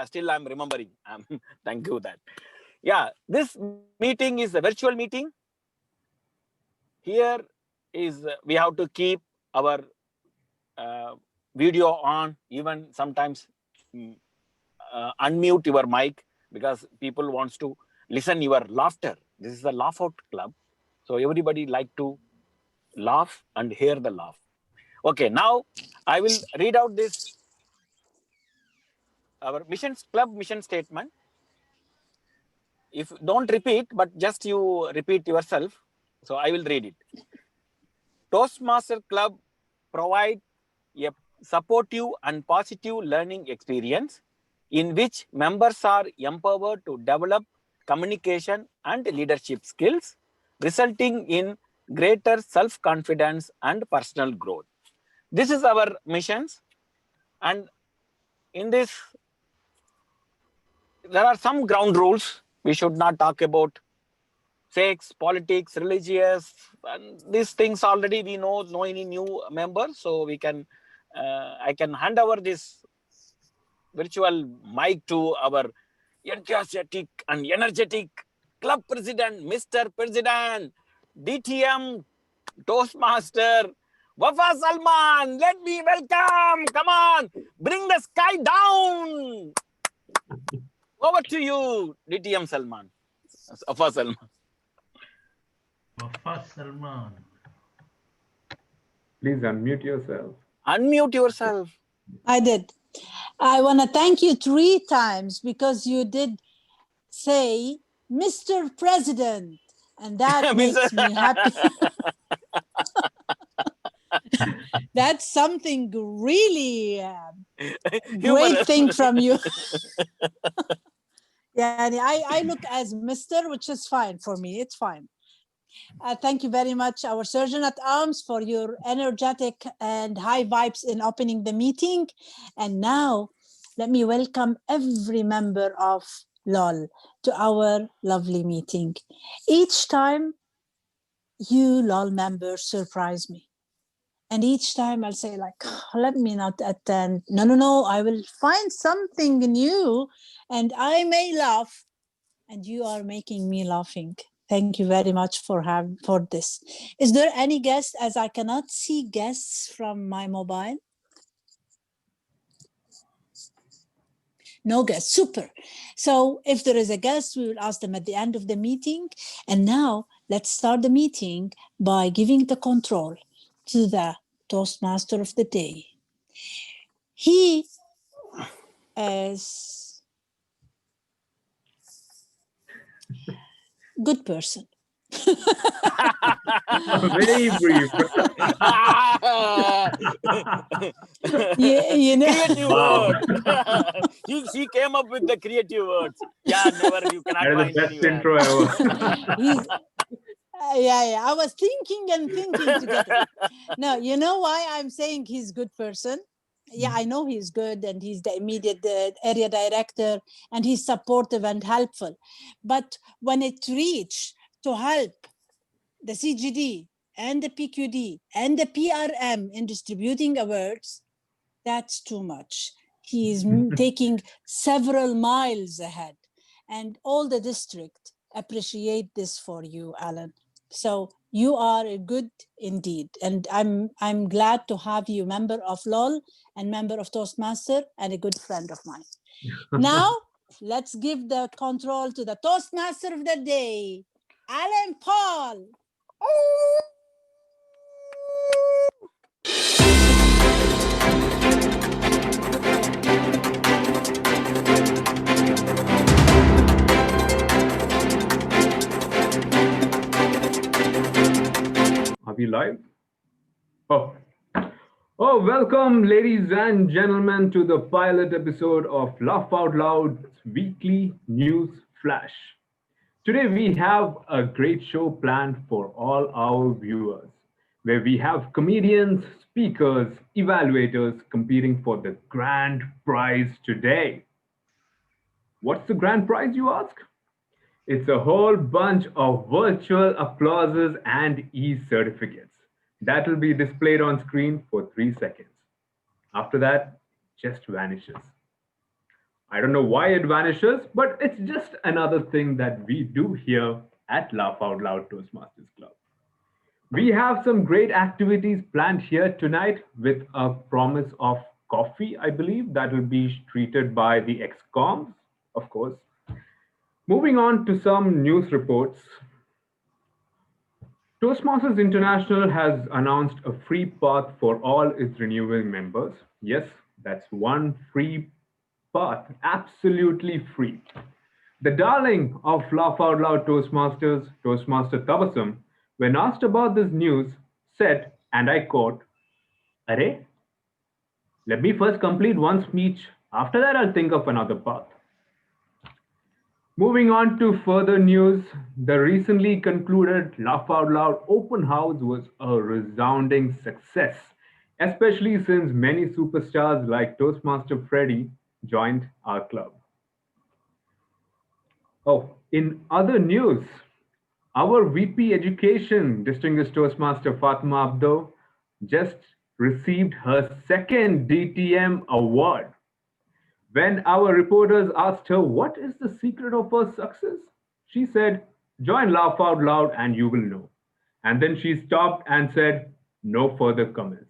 Still I'm remembering. Thank you that. Yeah, this meeting is a virtual meeting. Here is we have to keep our video on, even sometimes unmute your mic because people wants to listen your laughter. This is a laugh out club, so everybody like to laugh and hear the laugh. Okay, now I will read out this our club mission statement. If don't repeat, but just you repeat yourself. So I will read it. Toastmaster Club provide a supportive and positive learning experience in which members are empowered to develop communication and leadership skills, resulting in greater self-confidence and personal growth. This is our missions, and in this there are some ground rules. We should not talk about sex, politics, religious, and these things already we know. No any new members, so we can I can hand over this virtual mic to our enthusiastic and energetic club president, Mr. President, DTM Toastmaster Wafa Salman. Let me welcome. Come on, bring the sky down. Over to you, DTM Salman. Wafa Salman. Wafa Salman. Please unmute yourself. Unmute yourself. I did. I want to thank you 3 times because you did say Mr. President, and that makes me happy. That's something really great thing from you. Yeah, I look as Mr., which is fine for me. It's fine. Thank you very much, our Surgeon at Arms, for your energetic and high vibes in opening the meeting. And now, let me welcome every member of LOL to our lovely meeting. Each time, you LOL members surprise me. And each time I'll say like, let me not attend. No, I will find something new and I may laugh. And you are making me laughing. Thank you very much for this. Is there any guest, as I cannot see guests from my mobile? No guests, super. So if there is a guest, we will ask them at the end of the meeting. And now let's start the meeting by giving the control to the Toastmaster of the day. He is good person. Very brief. You know, creative word. She came up with the creative words. Yeah, never you cannot That is find the best anywhere. intro ever. Yeah. I was thinking together. No, you know why I'm saying he's good person? Yeah, I know he's good and he's the immediate area director and he's supportive and helpful. But when it reached to help the CGD and the PQD and the PRM in distributing awards, that's too much. He is taking several miles ahead, and all the district appreciate this for you, Alan. So you are a good indeed, and I'm glad to have you member of LOL and member of Toastmaster and a good friend of mine. Now let's give the control to the Toastmaster of the day, Alan Paul. Are we live? Oh, welcome, ladies and gentlemen, to the pilot episode of Laugh Out Loud's weekly news flash. Today, we have a great show planned for all our viewers, where we have comedians, speakers, evaluators competing for the grand prize today. What's the grand prize, you ask? It's a whole bunch of virtual applauses and e-certificates that will be displayed on screen for 3 seconds. After that, just vanishes. I don't know why it vanishes, but it's just another thing that we do here at Laugh Out Loud Toastmasters Club. We have some great activities planned here tonight with a promise of coffee, I believe, that will be treated by the XCOMs, of course. Moving on to some news reports. Toastmasters International has announced a free path for all its renewing members. Yes, that's one free path, absolutely free. The darling of Laugh Out Loud Toastmasters, Toastmaster Tabassum, when asked about this news, said, and I quote, Array, let me first complete one speech. After that, I'll think of another path. Moving on to further news, the recently concluded Laugh Out Loud Open House was a resounding success, especially since many superstars like Toastmaster Freddy joined our club. Oh, in other news, our VP Education, Distinguished Toastmaster Fatima Abdo, just received her second DTM award. When our reporters asked her what is the secret of her success, she said, join Laugh Out Loud and you will know. And then she stopped and said, no further comments.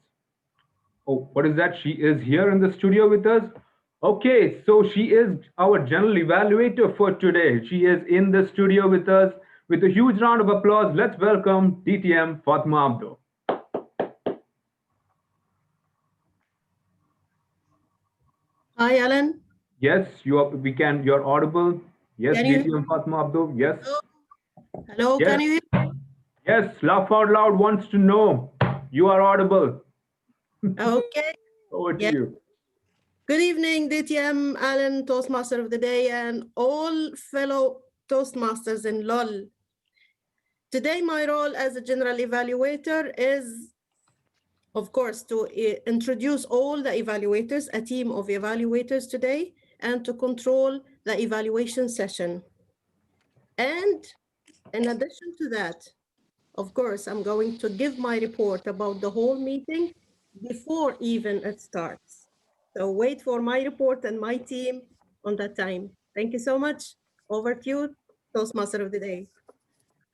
Oh, what is that? She is here in the studio with us. Okay, so she is our general evaluator for today. She is in the studio with us. With a huge round of applause, let's welcome DTM Fatma Abdo. Hi, Alan. Yes, you're audible. Yes, Can you? DTM Fatma Abdo. Yes. Hello, Yes. can you hear? Yes, Laugh Out Loud wants to know. You are audible. Okay. Over to Yeah. you. Good evening, DTM, Alan, Toastmaster of the Day, and all fellow Toastmasters in LOL. Today, my role as a general evaluator is, of course, to introduce all the evaluators, a team of evaluators today, and to control the evaluation session. And in addition to that, of course, I'm going to give my report about the whole meeting before even it starts. So wait for my report and my team on that time. Thank you so much. Over to you, Toastmaster of the Day.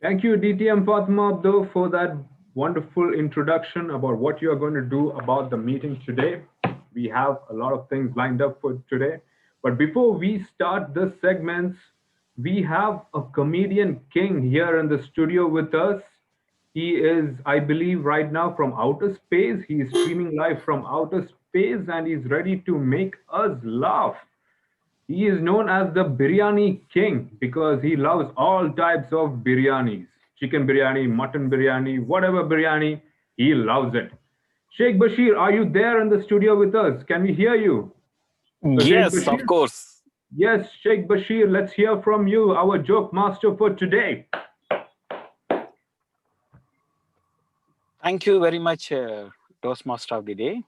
Thank you, DTM Fatma Abdo, for that wonderful introduction about what you are going to do about the meeting today. We have a lot of things lined up for today. But before we start the segments, we have a comedian king here in the studio with us. He is, I believe, right now from outer space. He is streaming live from outer space and he's ready to make us laugh. He is known as the Biryani King because he loves all types of biryanis. Chicken biryani, mutton biryani, whatever biryani, he loves it. Sheikh Bashir, are you there in the studio with us? Can we hear you? So Sheikh Yes, Bashir? of course. Yes, Sheikh Bashir, let's hear from you, our joke master for today. Thank you very much, Toastmaster of the Day.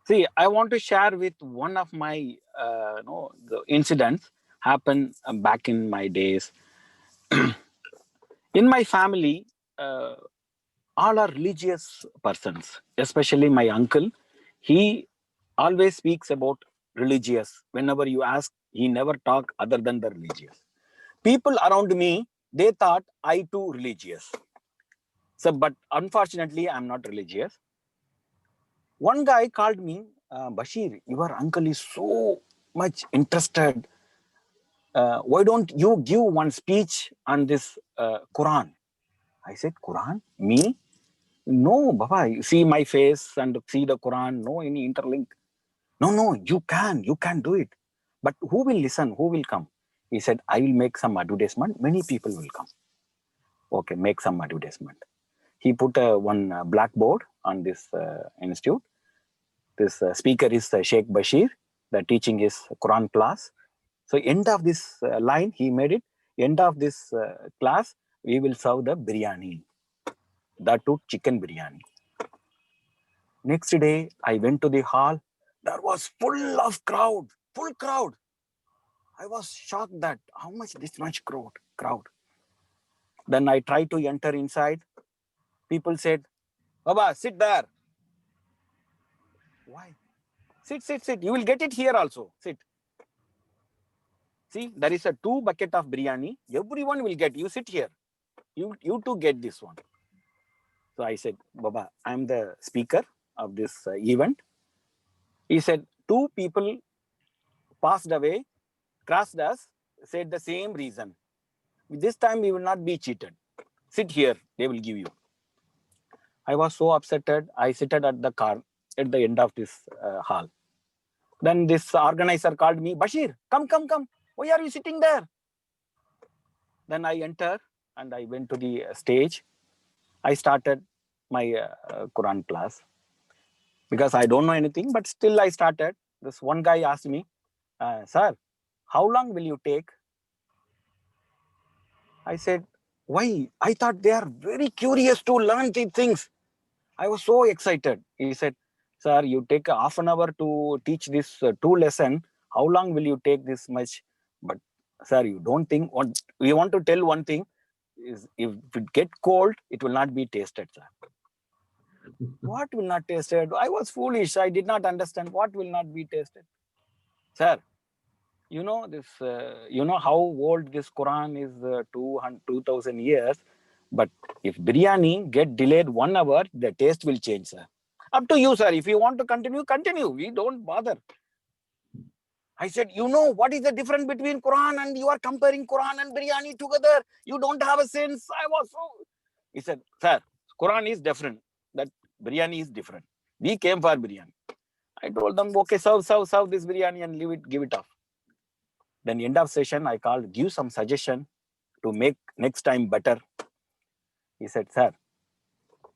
See, I want to share with one of my the incidents happened back in my days. In my family, all are religious persons, especially my uncle. He always speaks about religious. Whenever you ask, he never talk other than the religious. People around me, they thought I too religious. So, but unfortunately, I'm not religious. One guy called me, Bashir, your uncle is so much interested. Why don't you give one speech on this Quran? I said, Quran? Me? No, Baba, you see my face and see the Quran, no any interlink. No, you can do it. But who will listen? Who will come? He said, I will make some advertisement. Many people will come. Okay, make some advertisement. He put one blackboard on this institute. This speaker is Sheikh Bashir. The teaching is Quran class. So end of this line, he made it. End of this class, we will serve the biryani. That too, chicken biryani. Next day, I went to the hall. There was full of crowd, full crowd. I was shocked that how much this much crowd. Then I tried to enter inside. People said, Baba, sit there. Why? Sit. You will get it here also. Sit. See, there is a 2 bucket of biryani. Everyone will get. You sit here. You too get this one. So I said, Baba, I'm the speaker of this event. He said, 2 people passed away, crossed us, said the same reason. This time we will not be cheated. Sit here, they will give you. I was so upset. I seated at the car at the end of this hall. Then this organizer called me, Bashir, come. Why are you sitting there? Then I entered and I went to the stage. I started my Quran class because I don't know anything, but still I started. This one guy asked me, sir, how long will you take? I said, why? I thought they are very curious to learn these things. I was so excited. He said, sir, you take half an hour to teach this 2 lessons. How long will you take this much? But sir, you don't think, we want to tell one thing, is if it get cold, it will not be tasted, sir. What will not tasted? I was foolish. I did not understand what will not be tasted. Sir, you know this. You know how old this Quran is? 2,000 years. But if biryani get delayed 1 hour, the taste will change, sir. Up to you, sir. If you want to continue. We don't bother. I said, you know what is the difference between Quran and you are comparing Quran and biryani together? You don't have a sense. I was so. He said, sir, Quran is different. That biryani is different. We came for biryani. I told them, okay, serve this biryani and give it off. Then end of session, I called, give some suggestion to make next time better. He said, sir,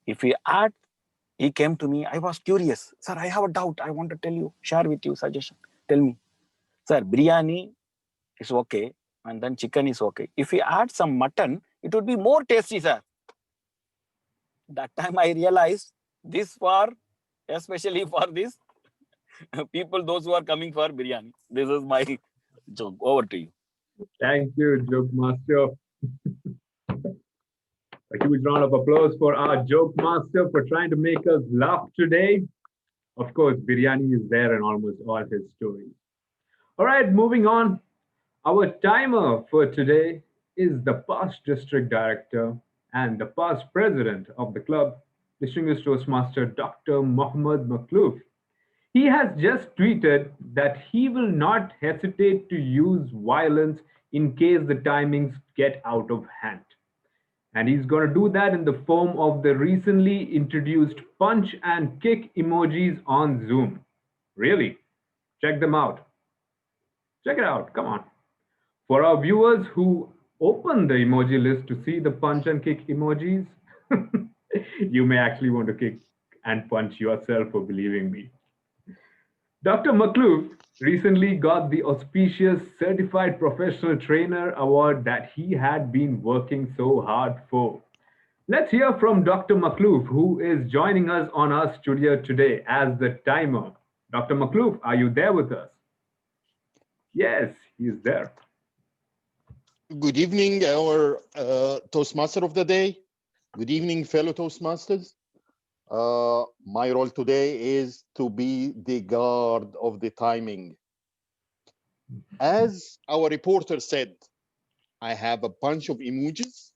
if we add, he came to me. I was curious. Sir, I have a doubt. I want to tell you, share with you suggestion. Tell me. Sir, biryani is okay. And then chicken is okay. If we add some mutton, it would be more tasty, sir. That time I realized this especially for this people, those who are coming for biryani. This is my joke. Over to you. Thank you, Joke Master. A huge round of applause for our Joke Master for trying to make us laugh today. Of course, biryani is there in almost all his stories. All right, moving on. Our timer for today is the past district director and the past president of the club, distinguished Toastmaster Dr. Mohammed Makhlouf. He has just tweeted that he will not hesitate to use violence in case the timings get out of hand. And he's going to do that in the form of the recently introduced punch and kick emojis on Zoom. Really? Check them out. Check it out. Come on. For our viewers who open the emoji list to see the punch and kick emojis, you may actually want to kick and punch yourself for believing me. Dr. Makhlouf recently got the auspicious Certified Professional Trainer award that he had been working so hard for. Let's hear from Dr. Makhlouf, who is joining us on our studio today as the timer. Dr. Makhlouf, are you there with us? Yes, he's there. Good evening, our Toastmaster of the day. Good evening, fellow Toastmasters. My role today is to be the guard of the timing. As our reporter said, I have a bunch of emojis.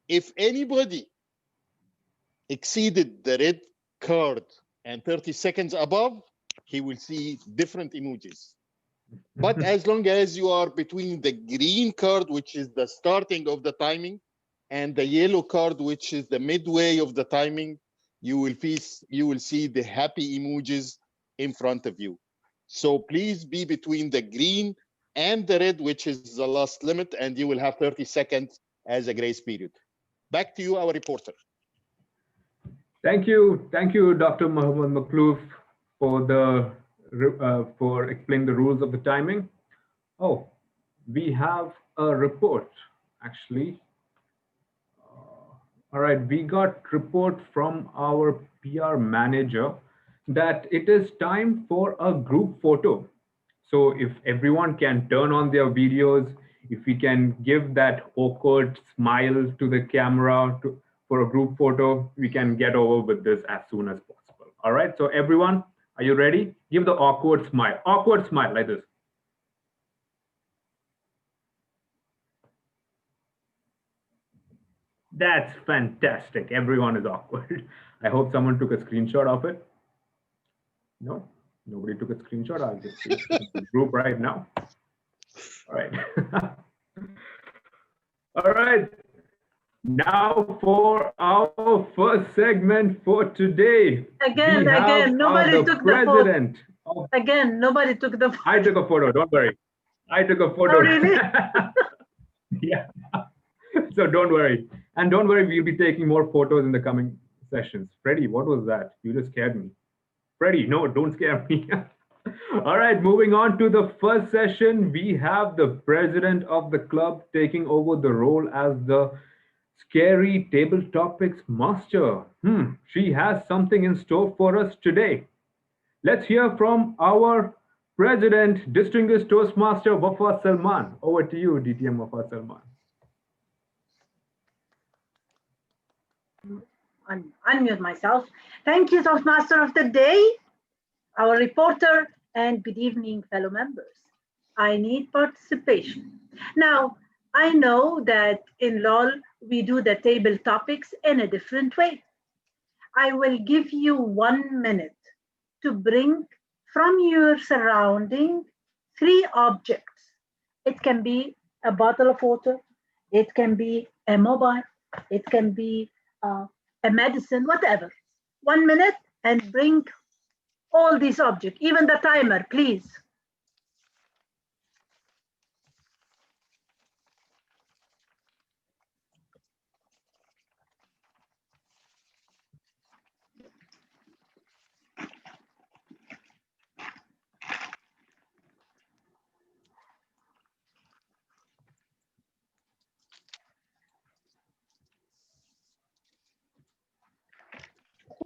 If anybody exceeded the red card and 30 seconds above, he will see different emojis. But as long as you are between the green card, which is the starting of the timing, and the yellow card, which is the midway of the timing, you will see the happy emojis in front of you. So please be between the green and the red, which is the last limit, and you will have 30 seconds as a grace period. Back to you, our reporter. Thank you, Dr. Mohammed Makhlouf, for explaining the rules of the timing. Oh, we have a report, actually. All right, we got report from our PR manager that it is time for a group photo. So if everyone can turn on their videos, if we can give that awkward smile to the camera for a group photo, we can get over with this as soon as possible. All right, so everyone, Are you ready? Give the awkward smile. Awkward smile like this. That's fantastic. Everyone is awkward. I hope someone took a screenshot of it. No, nobody took a screenshot. I'll just see the group right now. All right. All right. Now for our first segment for today. Again, nobody took the president. Again, nobody took the photo. I took a photo. Don't worry. I took a photo. Oh, really? Yeah. So don't worry. And don't worry, we'll be taking more photos in the coming sessions. Freddie, what was that? You just scared me. Freddie, no, don't scare me. All right, moving on to the first session, we have the president of the club taking over the role as the scary table topics master. She has something in store for us today. Let's hear from our president, distinguished Toastmaster Wafa Salman. Over to you, DTM Wafa Salman. Unmute myself. Thank you, Toastmaster of the Day, our reporter, and good evening, fellow members. I need participation. Now, I know that in LOL, we do the table topics in a different way. I will give you 1 minute to bring from your surrounding 3 objects. It can be a bottle of water, it can be a mobile, it can be a medicine, whatever. 1 minute and bring all these objects, even the timer, please.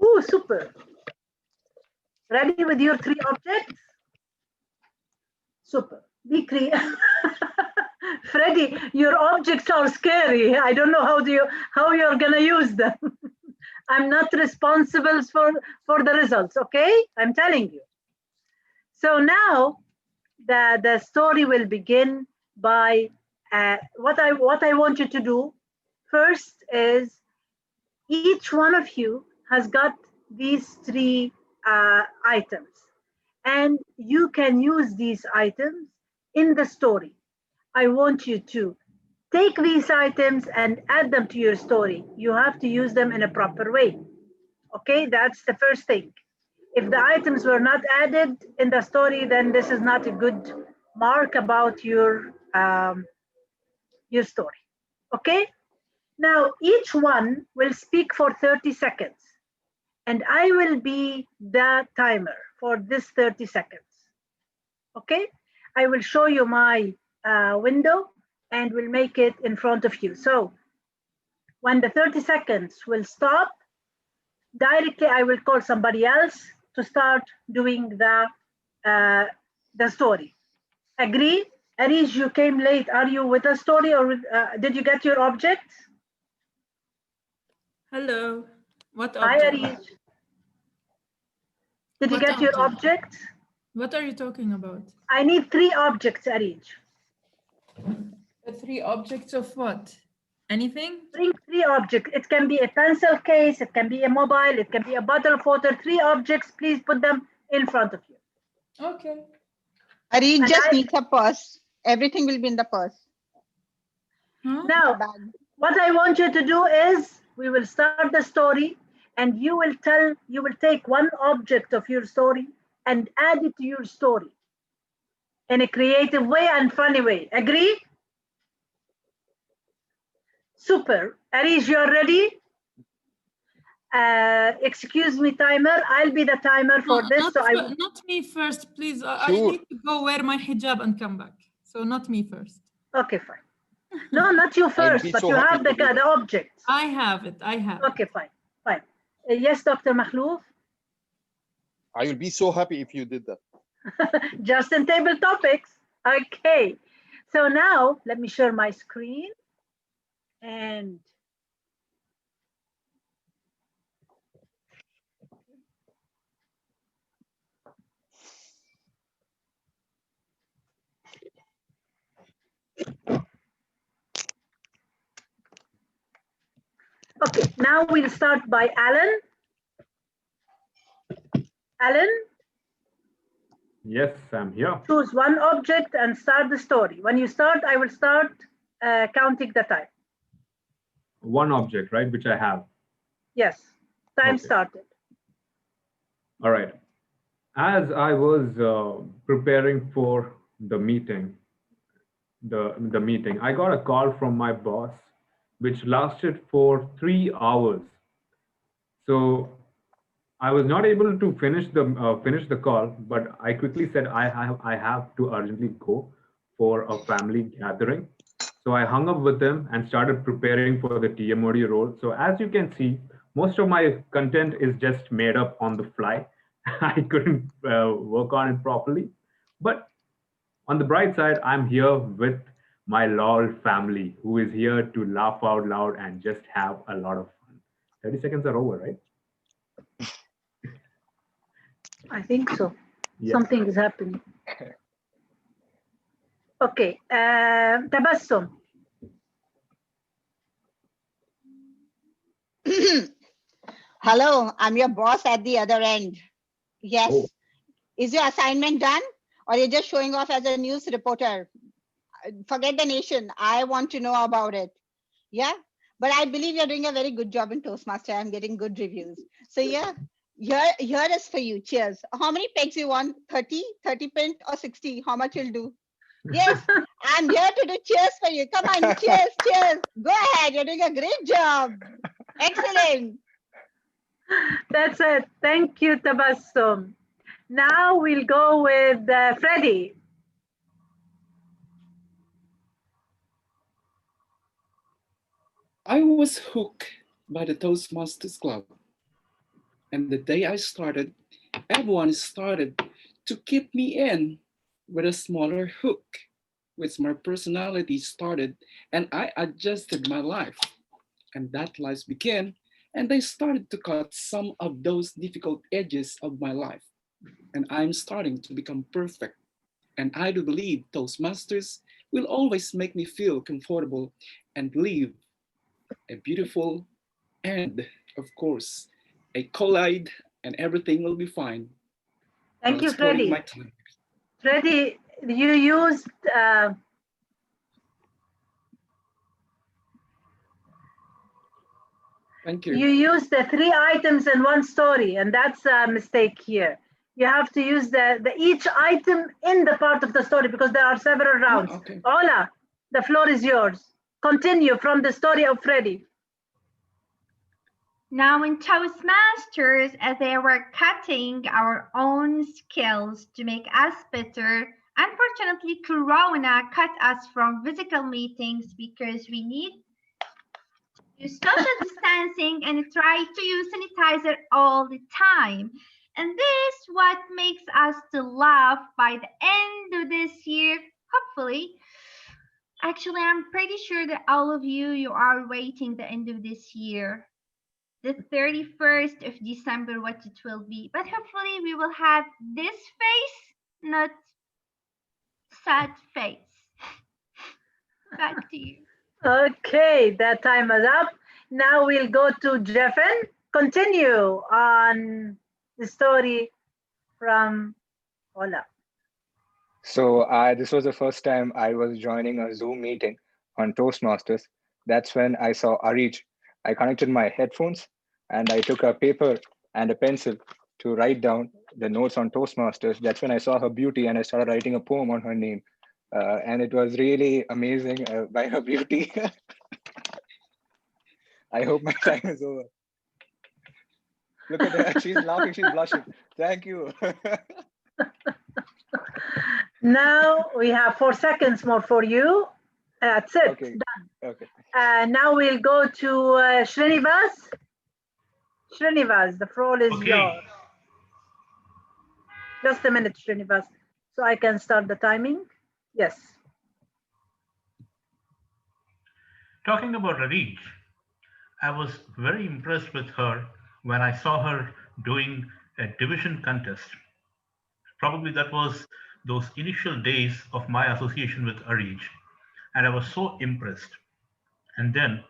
Oh, super. Ready with your 3 objects? Super. Be creative. Freddie, your objects are scary. I don't know how you're gonna use them. I'm not responsible for the results, okay? I'm telling you. So now the story will begin by what I want you to do first is each one of you has got these 3 items, and you can use these items in the story. I want you to take these items and add them to your story. You have to use them in a proper way. Okay, that's the first thing. If the items were not added in the story, then this is not a good mark about your story. Okay, now each one will speak for 30 seconds. And I will be the timer for this 30 seconds. Okay, I will show you my window and we'll make it in front of you. So when the 30 seconds will stop, directly I will call somebody else to start doing the story. Agree? Arish, you came late. Are you with the story or did you get your objects? Hello. What Hi, object? Arish. Did you What get your objects? What are you talking about? I need 3 objects, Arish. The 3 objects of what? Anything? Bring 3 objects. It can be a pencil case, it can be a mobile, it can be a bottle of water. 3 objects, please put them in front of you. Okay. Ari And just I- needs a purse. Everything will be in the purse. Huh? Now, Bag. what I want you to do is, we will start the story and you will take 1 object of your story and add it to your story in a creative way and funny way. Agree? Super. Arish, you're ready? Excuse me, timer. I'll be the timer for No, this. not me first, please. I Sure. need to go wear my hijab and come back. So not me first. Okay, fine. No, not you first, be but so you happy have to do that. the objects. I have it. I have it. Okay, fine. Yes, Dr. Makhlouf? I will be so happy if you did that. Just in table topics. Okay. So now let me share my screen. And Okay, now we'll start by Alan. Alan, Yes, I'm here. choose one object and start the story. When you start, I will start counting the time. One object, right, which I have. Yes, time Okay. started. All right. As I was preparing for the meeting, I got a call from my boss, which lasted for 3 hours. So I was not able to finish the call, but I quickly said I have to urgently go for a family gathering. So I hung up with them and started preparing for the TMOD role. So as you can see, most of my content is just made up on the fly. I couldn't work on it properly. But on the bright side, I'm here with my LOL family, who is here to laugh out loud and just have a lot of fun. 30 seconds are over, right? I think so. Yes. Something is happening. Okay, Tabassum. Hello, I'm your boss at the other end. Yes. Oh. Is your assignment done? Or you're just showing off as a news reporter? Forget the nation. I want to know about it. Yeah. But I believe you're doing a very good job in Toastmaster. I'm getting good reviews. So yeah, here is for you. Cheers. How many pegs you want? 30 pint or 60? How much you'll do? Yes, I'm here to do cheers for you. Come on, cheers, cheers. Go ahead. You're doing a great job. Excellent. That's it. Thank you, Tabassum. Now we'll go with Freddie. I was hooked by the Toastmasters Club. And the day I started, everyone started to keep me in with a smaller hook, which my personality started, and I adjusted my life. And that life began, and they started to cut some of those difficult edges of my life. And I'm starting to become perfect. And I do believe Toastmasters will always make me feel comfortable and live a beautiful and, of course, a collide, and everything will be fine. Thank you, Starting Freddie. my time. Freddie, you used Thank you. you used the 3 items in one story, and that's a mistake here. You have to use the each item in the part of the story because there are several rounds. Okay. Ola, the floor is yours. Continue from the story of Freddie. Now in Toastmasters, as they were cutting our own skills to make us better, unfortunately Corona cut us from physical meetings because we need to social distancing and try to use sanitizer all the time. And this what makes us to laugh by the end of this year, hopefully. Actually, I'm pretty sure that all of you are waiting the end of this year. The 31st of December, what it will be. But hopefully we will have this face, not sad face. Back to you. Okay, that time is up. Now we'll go to Jeffen. Continue on the story from Ola. So this was the first time I was joining a Zoom meeting on Toastmasters. That's when I saw Arij. I connected my headphones and I took a paper and a pencil to write down the notes on Toastmasters. That's when I saw her beauty and I started writing a poem on her name. And it was really amazing by her beauty. I hope my time is over. Look at her, she's laughing, she's blushing. Thank you. Now we have 4 seconds more for you. That's it. Okay. Done. Okay. Now we'll go to Srinivas. Srinivas, the floor is yours. Just a minute, Srinivas, so I can start the timing. Yes. Talking about Arij, I was very impressed with her when I saw her doing a division contest. Probably that was those initial days of my association with Arij, and I was so impressed. And then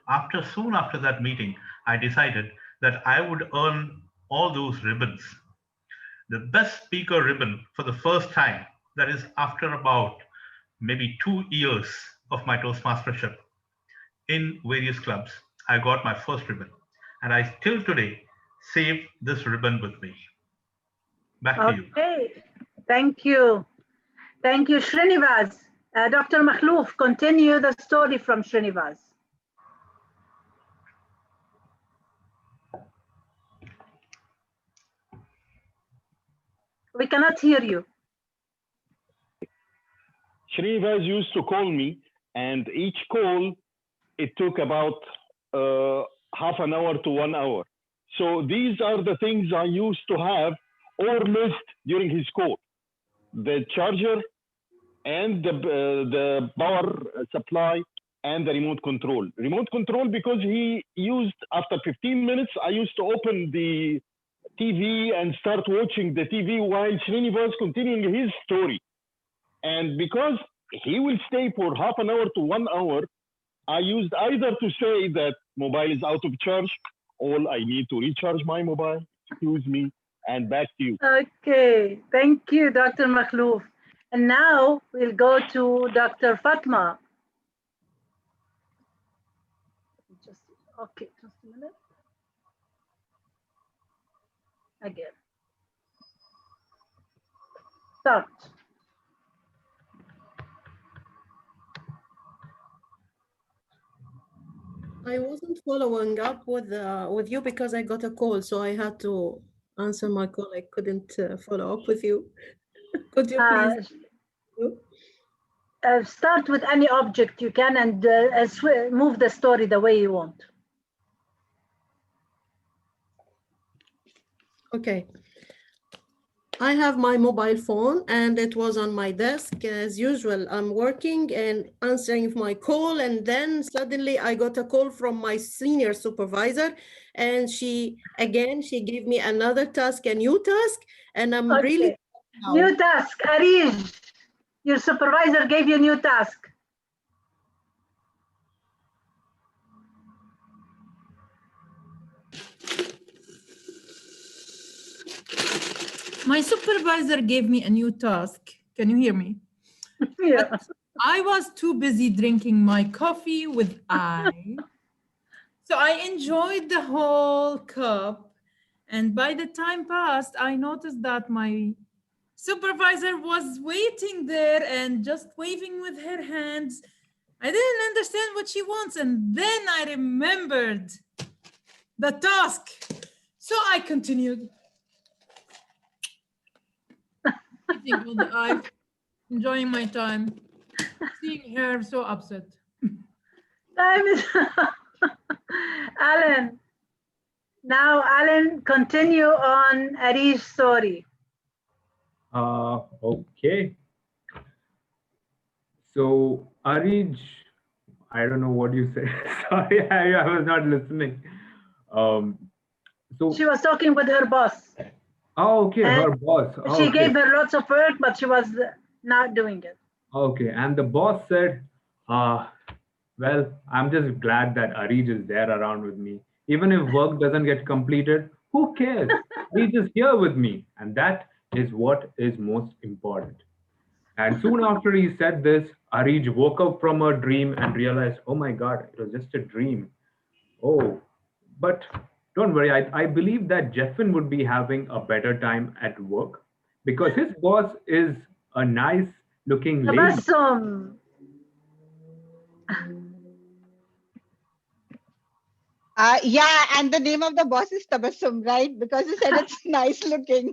soon after that meeting, I decided that I would earn all those ribbons. The best speaker ribbon for the first time, that is after about maybe 2 years of my Toastmastership in various clubs, I got my first ribbon. And I still today save this ribbon with me. Back to you. Okay, thank you. Thank you, Srinivas. Dr. Makhlouf, continue the story from Srinivas. We cannot hear you. Srinivas used to call me, and each call, it took about half an hour to 1 hour. So these are the things I used to have or missed during his call. The charger and the power supply and the remote control. Remote control because he used, after 15 minutes, I used to open the TV and start watching the TV while Srinivas continuing his story. And because he will stay for half an hour to 1 hour, I used either to say that mobile is out of charge, or I need to recharge my mobile, excuse me, and back to you. Okay, thank you, Dr. Makhlouf. And now we'll go to Dr. Fatma. Okay, just a minute. Again. Start. I wasn't following up with you because I got a call, so I had to answer my call. I couldn't follow up with you. Could you please? Start with any object you can and move the story the way you want. Okay. I have my mobile phone and it was on my desk as usual. I'm working and answering my call, and then suddenly I got a call from my senior supervisor, and she gave me another task, a new task, and I'm really new task. Arij, your supervisor gave you a new task. My supervisor gave me a new task. Can you hear me? Yeah. But I was too busy drinking my coffee with ice. So I enjoyed the whole cup. And by the time passed, I noticed that my supervisor was waiting there and just waving with her hands. I didn't understand what she wants. And then I remembered the task. So I continued. Eating all the ice, enjoying my time, seeing her so upset. Time is Alan. Now, Alan, continue on Arij's story. Okay. So, Arij, I don't know what you said. Sorry, I was not listening. So she was talking with her boss. Oh, okay, And her boss. Oh, she okay. gave her lots of work, but she was not doing it. Okay, and the boss said, well, I'm just glad that Arij is there around with me. Even if work doesn't get completed, who cares? Arij is here with me. And that is what is most important. And soon after he said this, Arij woke up from a dream and realized, oh my God, it was just a dream. Oh, but don't worry, I believe that Jeffin would be having a better time at work because his boss is a nice looking lady. Tabassum. Yeah, and the name of the boss is Tabassum, right? Because he said it's nice looking.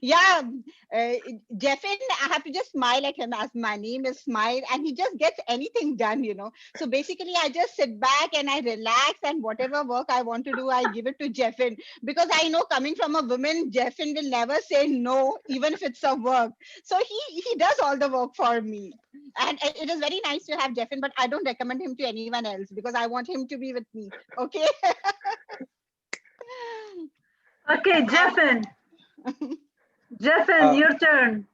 Yeah, Jeffin, I have to just smile at him as my name is Smile, and he just gets anything done, you know. So basically, I just sit back and I relax, and whatever work I want to do, I give it to Jeffin. Because I know coming from a woman, Jeffin will never say no, even if it's a work. So he does all the work for me. And it is very nice to have Jeffin, but I don't recommend him to anyone else because I want him to be with me. Okay. Okay, Jeffin. Jeffin, your turn.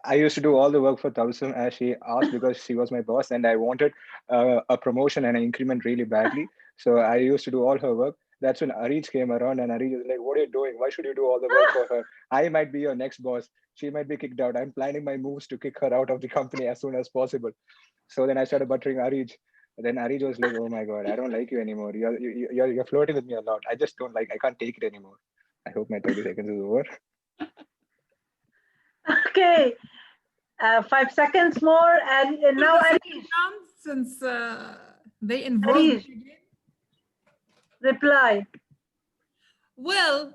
I used to do all the work for Tabassum as she asked because she was my boss and I wanted a promotion and an increment really badly. So I used to do all her work. That's when Arij came around and Arij was like, what are you doing? Why should you do all the work for her? I might be your next boss. She might be kicked out. I'm planning my moves to kick her out of the company as soon as possible. So then I started buttering Arij. Then Arij was like, oh my God, I don't like you anymore. You're flirting with me a lot. I just don't like, I can't take it anymore. I hope my 30 seconds is over. Okay, 5 seconds more, and now Arish. Since they involved me again. Reply. Well,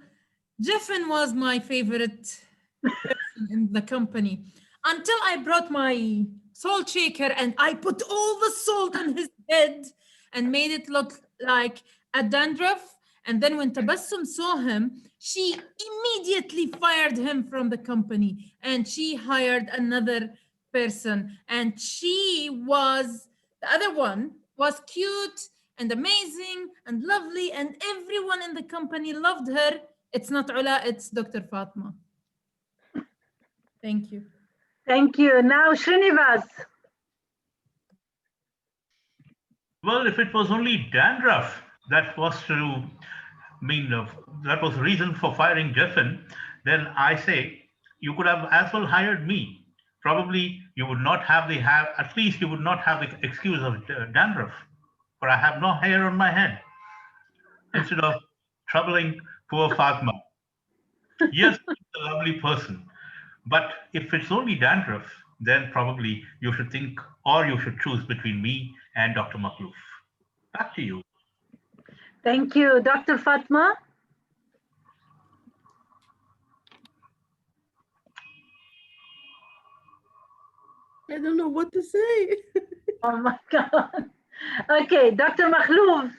Jeffen was my favorite person in the company until I brought my salt shaker and I put all the salt on his head and made it look like a dandruff. And then when Tabassum saw him, she immediately fired him from the company and she hired another person. And the other one was cute and amazing and lovely and everyone in the company loved her. It's not Ula, it's Dr. Fatma. Thank you. Thank you. Now Srinivas. Well, if it was only dandruff that was that was the reason for firing Jeffen, then I say you could have as well hired me. Probably you would not have at least you would not have the excuse of dandruff, for I have no hair on my head, instead of troubling poor Fatma. Yes, she's a lovely person, but if it's only dandruff, then probably you should think, or you should choose between me and Dr. Makhlouf. Back to you. Thank you. Dr. Fatma? I don't know what to say. Oh my God. Okay, Dr. Makhlouf.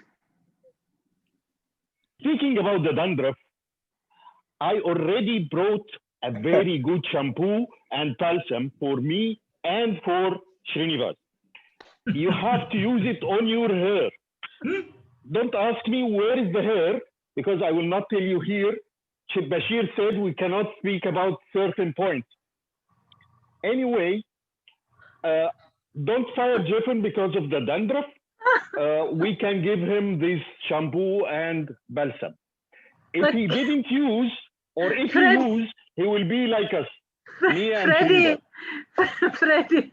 Speaking about the dandruff, I already brought a very good shampoo and balsam for me and for Srinivas. You have to use it on your hair. Don't ask me where is the hair, because I will not tell you here. Bashir said we cannot speak about certain points. Anyway, don't fire Jeffen because of the dandruff. We can give him this shampoo and balsam. If he didn't use, or if he used, he will be like us. Me and Freddie.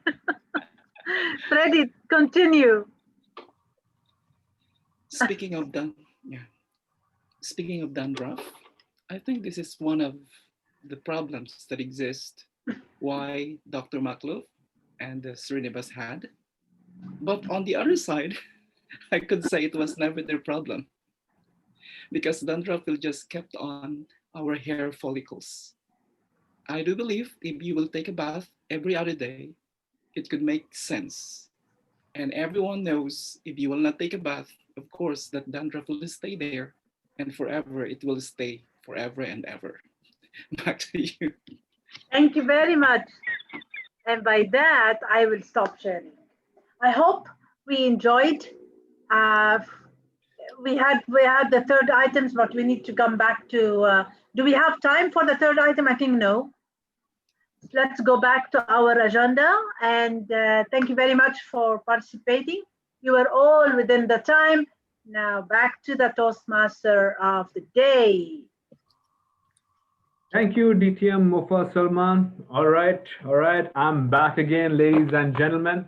Freddie, continue. Speaking of dandruff, I think this is one of the problems that exist. Why Dr. Makhlouf and Srinivas had, but on the other side, I could say it was never their problem, because dandruff will just kept on our hair follicles. I do believe if you will take a bath every other day, it could make sense. And everyone knows if you will not take a bath, of course, that dandruff will stay there, and forever it will stay forever and ever. Back to you. Thank you very much. And by that, I will stop sharing. I hope we enjoyed. We had the third items, but we need to come back to. Do we have time for the third item? I think no. Let's go back to our agenda, and thank you very much for participating. You are all within the time. Now back to the Toastmaster of the day. Thank you, DTM Mufa Salman. All right. I'm back again, ladies and gentlemen.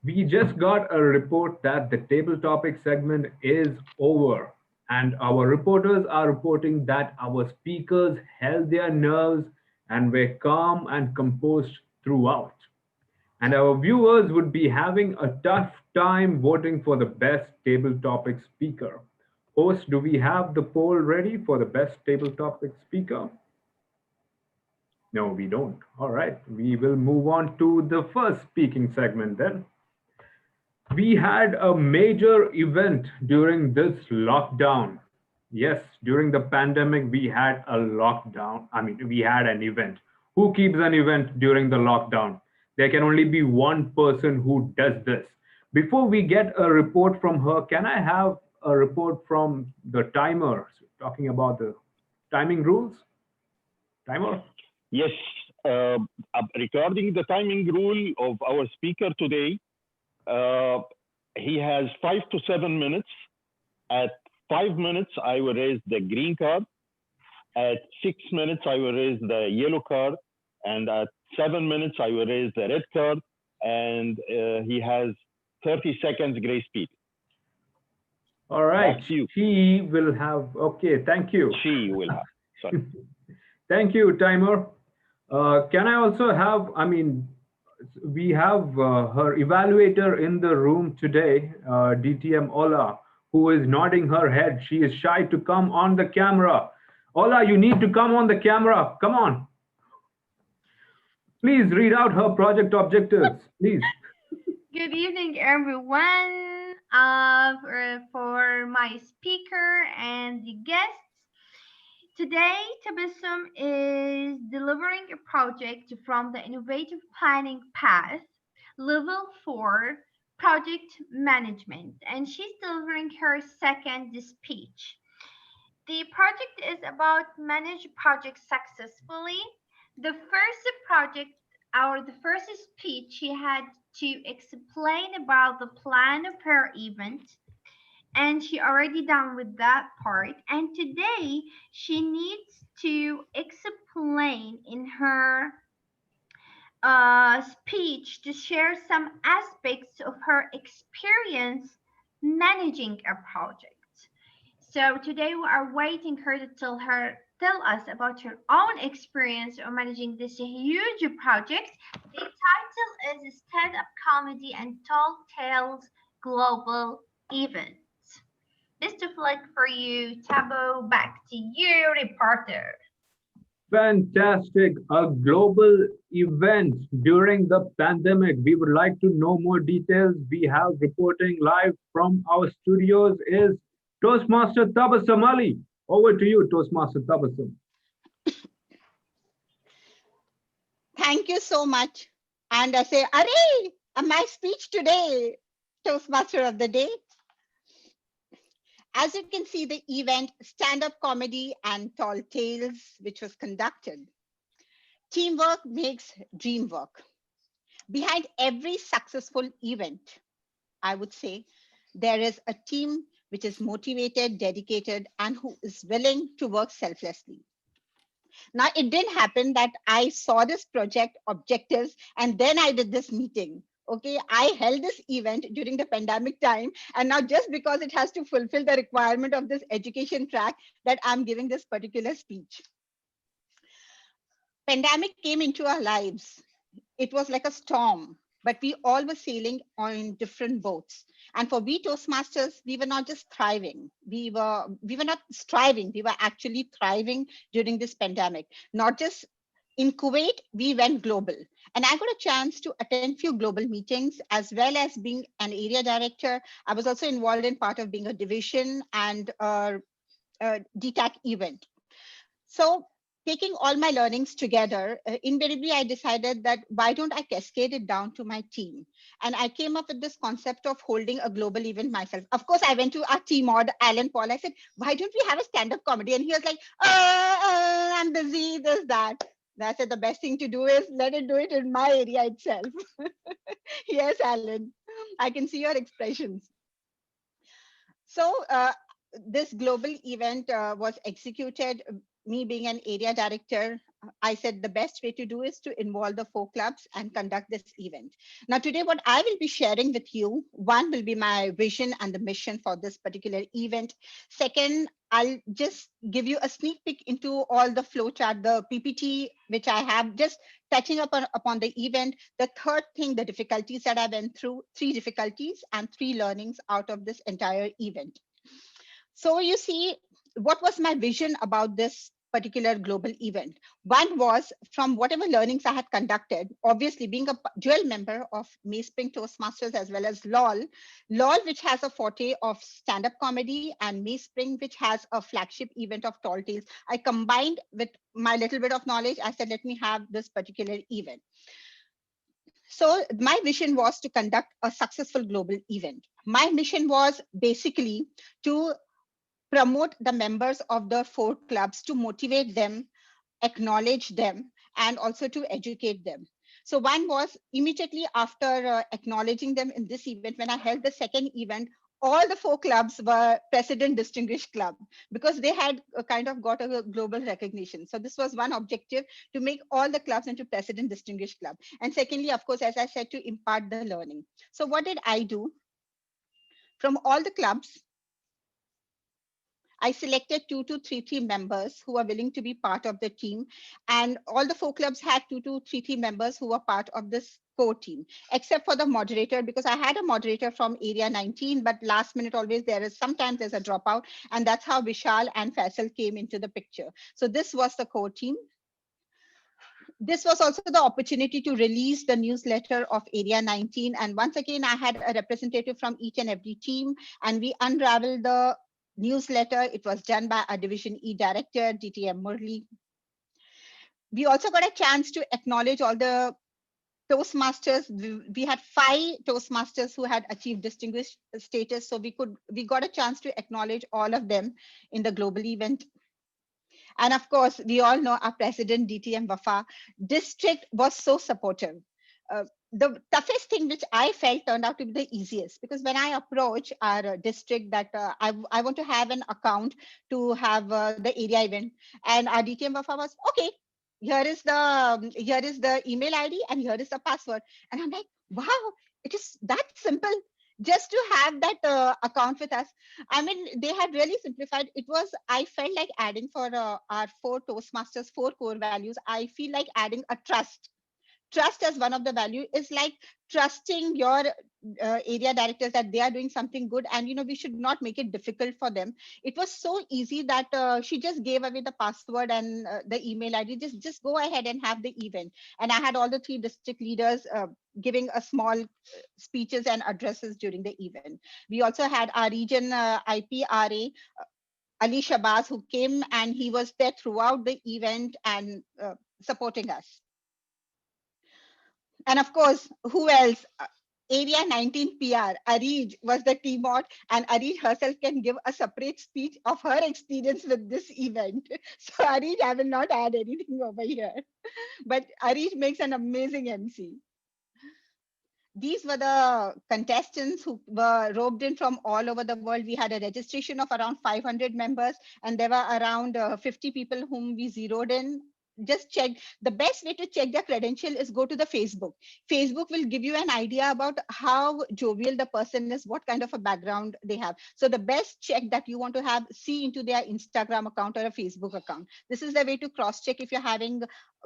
We just got a report that the table topic segment is over, and our reporters are reporting that our speakers held their nerves and were calm and composed throughout. And our viewers would be having a tough time voting for the best table topic speaker. Host, do we have the poll ready for the best table topic speaker? No, we don't. All right, we will move on to the first speaking segment then. We had a major event during this lockdown. Yes, during the pandemic, we had a lockdown. We had an event. Who keeps an event during the lockdown? There can only be one person who does this. Before we get a report from her, can I have a report from the timer talking about the timing rules? Timer? Yes, regarding the timing rule of our speaker today, he has 5 to 7 minutes. At 5 minutes, I will raise the green card. At 6 minutes, I will raise the yellow card. And at 7 minutes, I will raise the red card. And he has 30 seconds grace period. All right. That's you. She will have, okay, thank you. She will have, sorry. Thank you, timer. Can I also have, I mean, we have her evaluator in the room today, DTM Ola, who is nodding her head. She is shy to come on the camera. Ola, you need to come on the camera. Come on. Please read out her project objectives, please. Good evening, everyone. For my speaker and the guests, today Tabassum is delivering a project from the Innovative Planning Path, Level 4, Project Management, and she's delivering her second speech. The project is about manage projects successfully. The first speech, she had to explain about the plan of her event, and she already done with that part. And today she needs to explain in her speech to share some aspects of her experience managing a project. So today we are waiting her to tell us about her own experience of managing this huge project. The title is Stand-Up Comedy and Tall Tales Global Event. Best of luck for you, Tabo. Back to you, reporter. Fantastic. A global event during the pandemic. We would like to know more details. We have reporting live from our studios is Toastmaster Tabassum Ali. Over to you, Toastmaster Tabassum. Thank you so much. And I say, Are, my speech today, Toastmaster of the Day. As you can see, the event Stand-Up Comedy and Tall Tales, which was conducted. Teamwork makes dream work. Behind every successful event, I would say, there is a team which is motivated, dedicated, and who is willing to work selflessly. Now, it didn't happen that I saw this project objectives and then I did this meeting. Okay, I held this event during the pandemic time, and now just because it has to fulfill the requirement of this education track that I'm giving this particular speech. Pandemic came into our lives. It was like a storm, but we all were sailing on different boats. And for we Toastmasters, we were not just thriving. We were not striving. We were actually thriving during this pandemic. Not just in Kuwait, we went global. And I got a chance to attend few global meetings, as well as being an area director. I was also involved in part of being a division and a DTAC event. So taking all my learnings together, invariably I decided that why don't I cascade it down to my team? And I came up with this concept of holding a global event myself. Of course, I went to our team mod, Alan Paul. I said, why don't we have a stand-up comedy? And he was like, I'm busy, this, that. And I said, the best thing to do is let it do it in my area itself. Yes, Alan, I can see your expressions. So this global event was executed. Me being an area director, I said the best way to do is to involve the 4 clubs and conduct this event. Now today, what I will be sharing with you, one will be my vision and the mission for this particular event. Second, I'll just give you a sneak peek into all the flowchart, the PPT, which I have just touching upon the event. The third thing, the difficulties that I went through, 3 difficulties and 3 learnings out of this entire event. So you see, what was my vision about this particular global event? One was from whatever learnings I had conducted, obviously being a dual member of Mayspring Toastmasters as well as LOL, which has a forte of stand-up comedy, and Mayspring, which has a flagship event of Tall Tales. I combined with my little bit of knowledge. I said, let me have this particular event. So my vision was to conduct a successful global event. My mission was basically to promote the members of the 4 clubs, to motivate them, acknowledge them, and also to educate them. So one was immediately after acknowledging them in this event, when I held the second event, all the 4 clubs were President Distinguished Club because they had kind of got a global recognition. So this was one objective, to make all the clubs into President Distinguished Club. And secondly, of course, as I said, to impart the learning. So what did I do? From all the clubs, I selected 2 to 3 team members who are willing to be part of the team. And all the 4 clubs had 2 to 3 team members who were part of this core team, except for the moderator, because I had a moderator from Area 19, but last minute always sometimes there's a dropout. And that's how Vishal and Faisal came into the picture. So this was the core team. This was also the opportunity to release the newsletter of Area 19. And once again, I had a representative from each and every team, and we unraveled the newsletter. It was done by our Division E director, DTM Murli. We also got a chance to acknowledge all the Toastmasters. We had 5 Toastmasters who had achieved distinguished status. So we got a chance to acknowledge all of them in the global event. And of course, we all know our president, DTM Wafa. District was so supportive. The toughest thing which I felt turned out to be the easiest, because when I approach our district that I want to have an account to have the area event, and our DTM Wafa was, okay, here is the email ID and here is the password. And I'm like, wow, it is that simple just to have that account with us. I mean, they had really simplified. I felt like adding for our 4 Toastmasters, 4 core values. I feel like adding a trust. Trust as one of the value is like trusting your area directors that they are doing something good, and we should not make it difficult for them. It was so easy that she just gave away the password and the email ID. Just go ahead and have the event. And I had all the 3 district leaders giving a small speeches and addresses during the event. We also had our region IPRA, Ali Shabazz, who came, and he was there throughout the event and supporting us. And of course, who else? Area 19 PR, Arij was the keyboard, and Arij herself can give a separate speech of her experience with this event. So Arij, I will not add anything over here, but Arij makes an amazing MC. These were the contestants who were roped in from all over the world. We had a registration of around 500 members, and there were around 50 people whom we zeroed in. Just check. The best way to check their credential is go to the Facebook. Facebook will give you an idea about how jovial the person is, what kind of a background they have. So the best check that you want to have, see into their Instagram account or a Facebook account. This is the way to cross-check if you're having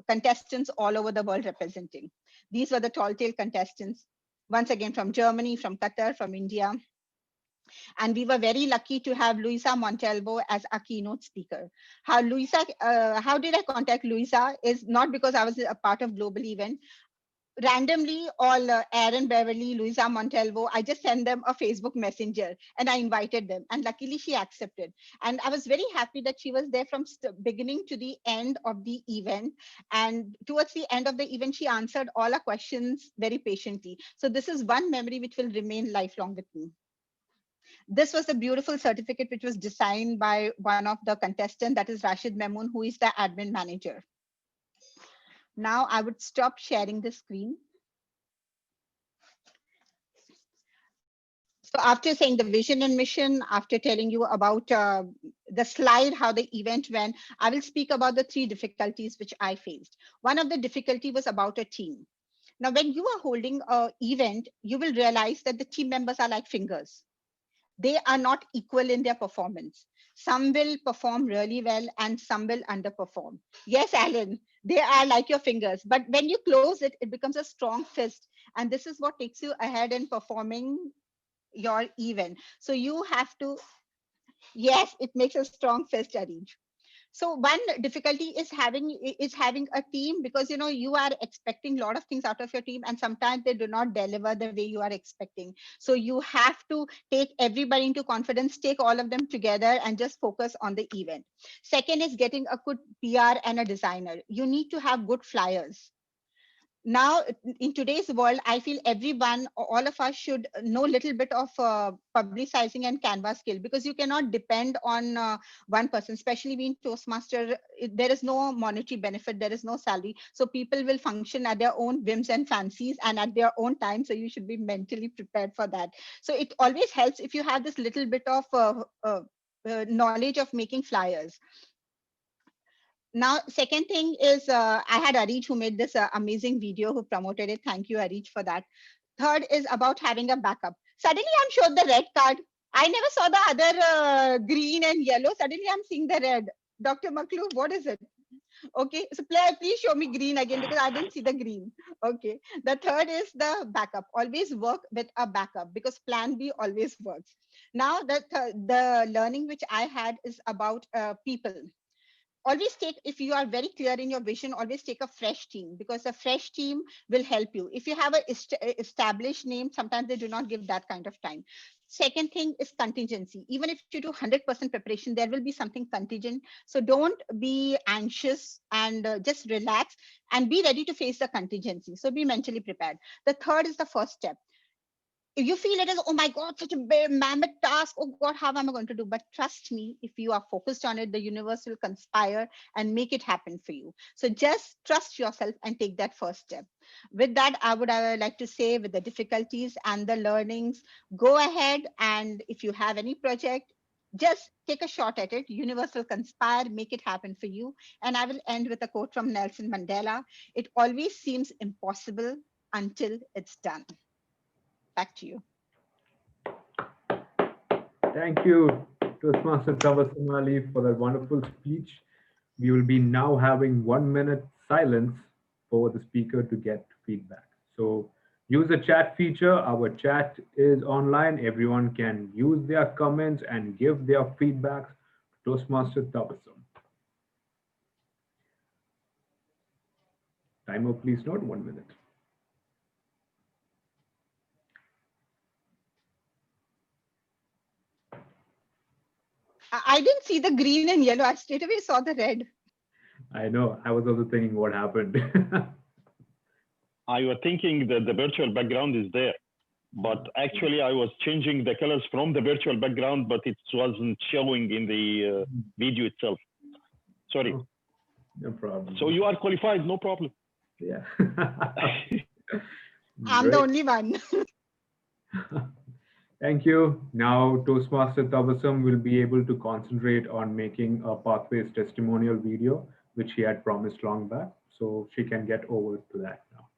contestants all over the world representing. These were the tall tale contestants. Once again, from Germany, from Qatar, from India. And we were very lucky to have Luisa Montalvo as a keynote speaker. How did I contact Luisa is not because I was a part of global event. Randomly, all Aaron Beverly, Luisa Montalvo, I just sent them a Facebook messenger and I invited them. And luckily she accepted. And I was very happy that she was there from beginning to the end of the event. And towards the end of the event, she answered all our questions very patiently. So this is one memory which will remain lifelong with me. This was a beautiful certificate which was designed by one of the contestants, that is Rashid Memoon, who is the admin manager. Now I would stop sharing the screen. So after saying the vision and mission, after telling you about the slide, how the event went, I will speak about the 3 difficulties which I faced. One of the difficulty was about a team. Now, when you are holding an event, you will realize that the team members are like fingers. They are not equal in their performance. Some will perform really well and some will underperform. Yes, Alan, they are like your fingers, but when you close it, it becomes a strong fist. And this is what takes you ahead in performing your event. So you have to, yes, it makes a strong fist, Arij. So one difficulty is having a team, because you are expecting a lot of things out of your team and sometimes they do not deliver the way you are expecting. So you have to take everybody into confidence, take all of them together and just focus on the event. Second is getting a good PR and a designer. You need to have good flyers. Now, in today's world, I feel everyone, all of us should know a little bit of publicizing and Canvas skill, because you cannot depend on one person, especially being Toastmaster. There is no monetary benefit, there is no salary. So people will function at their own whims and fancies and at their own time. So you should be mentally prepared for that. So it always helps if you have this little bit of knowledge of making flyers. Now, second thing is I had Arij who made this amazing video, who promoted it. Thank you, Arij, for that. Third is about having a backup. Suddenly, I'm showed the red card. I never saw the other green and yellow. Suddenly, I'm seeing the red. Dr. Makhlouf, what is it? Okay, so please show me green again, because I didn't see the green. Okay, the third is the backup. Always work with a backup, because plan B always works. Now, the learning which I had is about people. Always take, if you are very clear in your vision, always take a fresh team, because a fresh team will help you. If you have a established name, sometimes they do not give that kind of time. Second thing is contingency. Even if you do 100% preparation, there will be something contingent. So don't be anxious, and just relax and be ready to face the contingency. So be mentally prepared. The third is the first step. If you feel it is, oh my God, such a big mammoth task, oh God, how am I going to do? But trust me, if you are focused on it, the universe will conspire and make it happen for you. So just trust yourself and take that first step. With that, I would like to say, with the difficulties and the learnings, go ahead, and if you have any project, just take a shot at it. Universe will conspire, make it happen for you. And I will end with a quote from Nelson Mandela. It always seems impossible until it's done. Back to you. Thank you, Toastmaster Tabassum Ali, for that wonderful speech. We will be now having 1 minute silence for the speaker to get feedback. So use the chat feature. Our chat is online. Everyone can use their comments and give their feedback to Toastmaster Tabassum. Timer, please note, 1 minute. I didn't see the green and yellow. I straight away saw the red. I know. I was also thinking what happened. I was thinking that the virtual background is there, but actually I was changing the colors from the virtual background, but it wasn't showing in the video itself. Sorry. No problem. So you are qualified, no problem. Yeah. I'm the only one. Thank you. Now Toastmaster Tabassum will be able to concentrate on making a Pathways testimonial video, which she had promised long back. So she can get over to that now.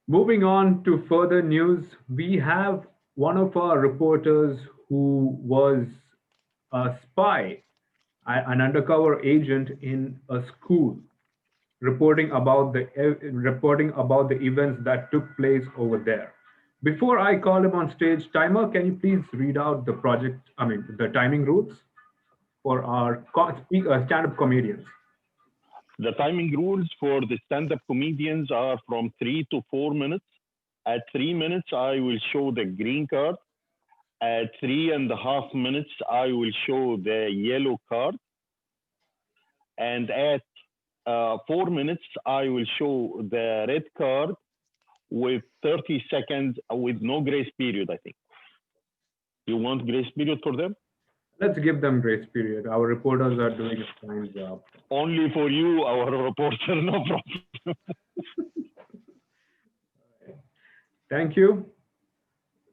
Moving on to further news, we have one of our reporters who was a spy, an undercover agent in a school, reporting about the events that took place over there. Before I call him on stage, Timer, can you please read out the the timing rules for our stand-up comedians? The timing rules for the stand-up comedians are from 3 to 4 minutes. At 3 minutes, I will show the green card. At 3.5 minutes, I will show the yellow card. And at 4 minutes, I will show the red card with 30 seconds with no grace period, I think. You want grace period for them? Let's give them grace period. Our reporters are doing a fine job. Only for you, our reporter, no problem. Thank you.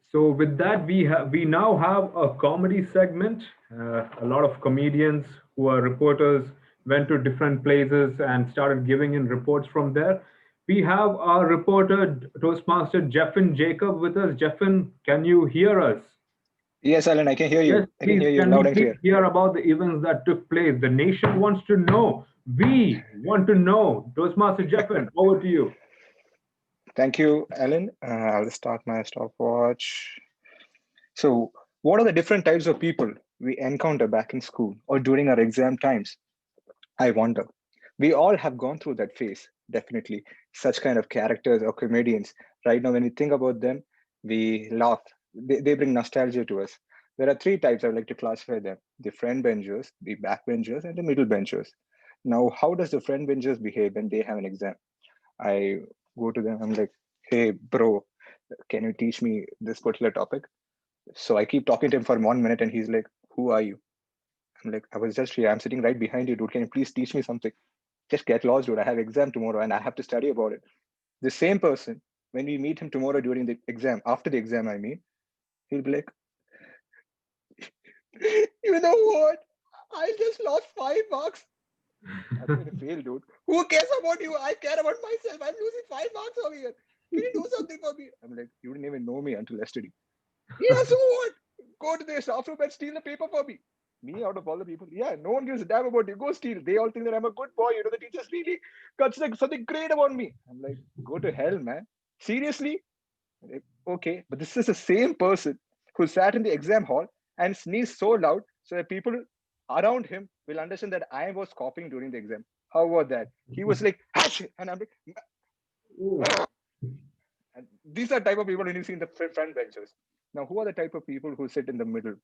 So with that, we now have a comedy segment. A lot of comedians who are reporters went to different places and started giving in reports from there. We have our reporter, Toastmaster Jeffin Jacob with us. Jeffin, can you hear us? Yes, Alan, I can hear you. Yes, I can hear you can loud we and clear. hear about the events that took place? The nation wants to know. We want to know. Toastmaster Jeffin, over to you. Thank you, Alan. I'll start my stopwatch. So, what are the different types of people we encounter back in school or during our exam times? I wonder. We all have gone through that phase, definitely. Such kind of characters or comedians. Right now, when we think about them, we laugh. They bring nostalgia to us. There are 3 types I would like to classify them: the front benchers, the back benchers, and the middle benchers. Now, how does the front benchers behave when they have an exam? I go to them. I'm like, hey, bro, can you teach me this particular topic? So I keep talking to him for 1 minute and he's like, who are you? I'm like, I was just here. I'm sitting right behind you, dude. Can you please teach me something? Just get lost, dude. I have exam tomorrow and I have to study about it. The same person, when we meet him tomorrow during the exam, after the exam, I mean, he'll be like, you know what? I just lost 5 marks. I'm going to fail, dude. Who cares about you? I care about myself. I'm losing 5 marks over here. Can you do something for me? I'm like, you didn't even know me until yesterday. Yeah, so what? Go to the staff room and steal the paper for me. Me out of all the people, yeah, no one gives a damn about you. Go steal. They all think that I'm a good boy. You know, the teachers really consider something great about me. I'm like, go to hell, man. Seriously? Like, okay, but this is the same person who sat in the exam hall and sneezed so loud so that people around him will understand that I was copying during the exam. How about that? He was like, Hash! And I'm like, and these are type of people when you see in the front benches. Now, who are the type of people who sit in the middle?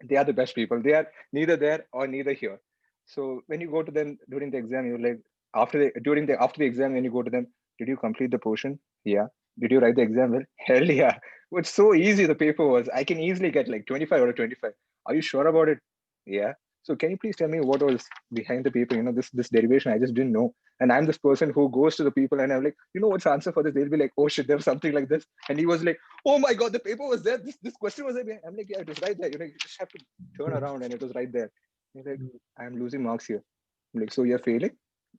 They are the best people. They are neither there or neither here. So when you go to them during the exam, you're like, after the exam, when you go to them, did you complete the portion? Yeah. Did you write the exam well? Hell yeah. It's so easy the paper was. I can easily get like 25 out of 25. Are you sure about it? Yeah. So can you please tell me what was behind the paper? You know, this derivation, I just didn't know. And I'm this person who goes to the people and I'm like, you know what's the answer for this? They'll be like, oh shit, there was something like this. And he was like, oh my God, the paper was there. This question was there. I'm like, yeah, it was right there. You know, you just have to turn around and it was right there. He's like, I'm losing marks here. I'm like, so you're failing?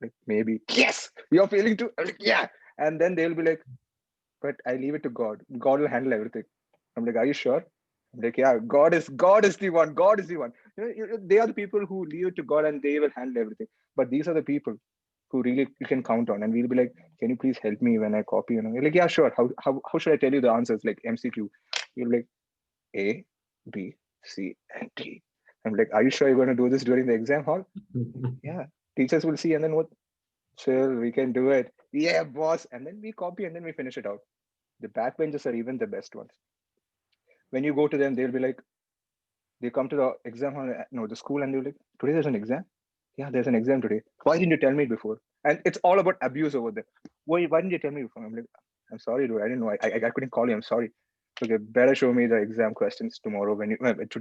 Like, maybe. Yes, you're failing too. I'm like, yeah. And then they'll be like, but I leave it to God. God will handle everything. I'm like, are you sure? I'm like, yeah, God is the one. God is the one. You know, they are the people who leave it to God and they will handle everything. But these are the people who really you can count on. And we'll be like, can you please help me when I copy? You know, you're like, yeah, sure. How should I tell you the answers? Like MCQ. You're like, A, B, C, and D. I'm like, are you sure you're going to do this during the exam hall? Yeah. Teachers will see and then what? Chill, we can do it. Yeah, boss. And then we copy and then we finish it out. The backbenchers are even the best ones. When you go to them, they'll be like, they come to the exam hall, no, the school, and they're like, today there's an exam? Yeah, there's an exam today. Why didn't you tell me before? And it's all about abuse over there. Why didn't you tell me before? I'm like, I'm sorry, dude. I didn't know. I couldn't call you. I'm sorry. Okay, better show me the exam questions tomorrow when we go get into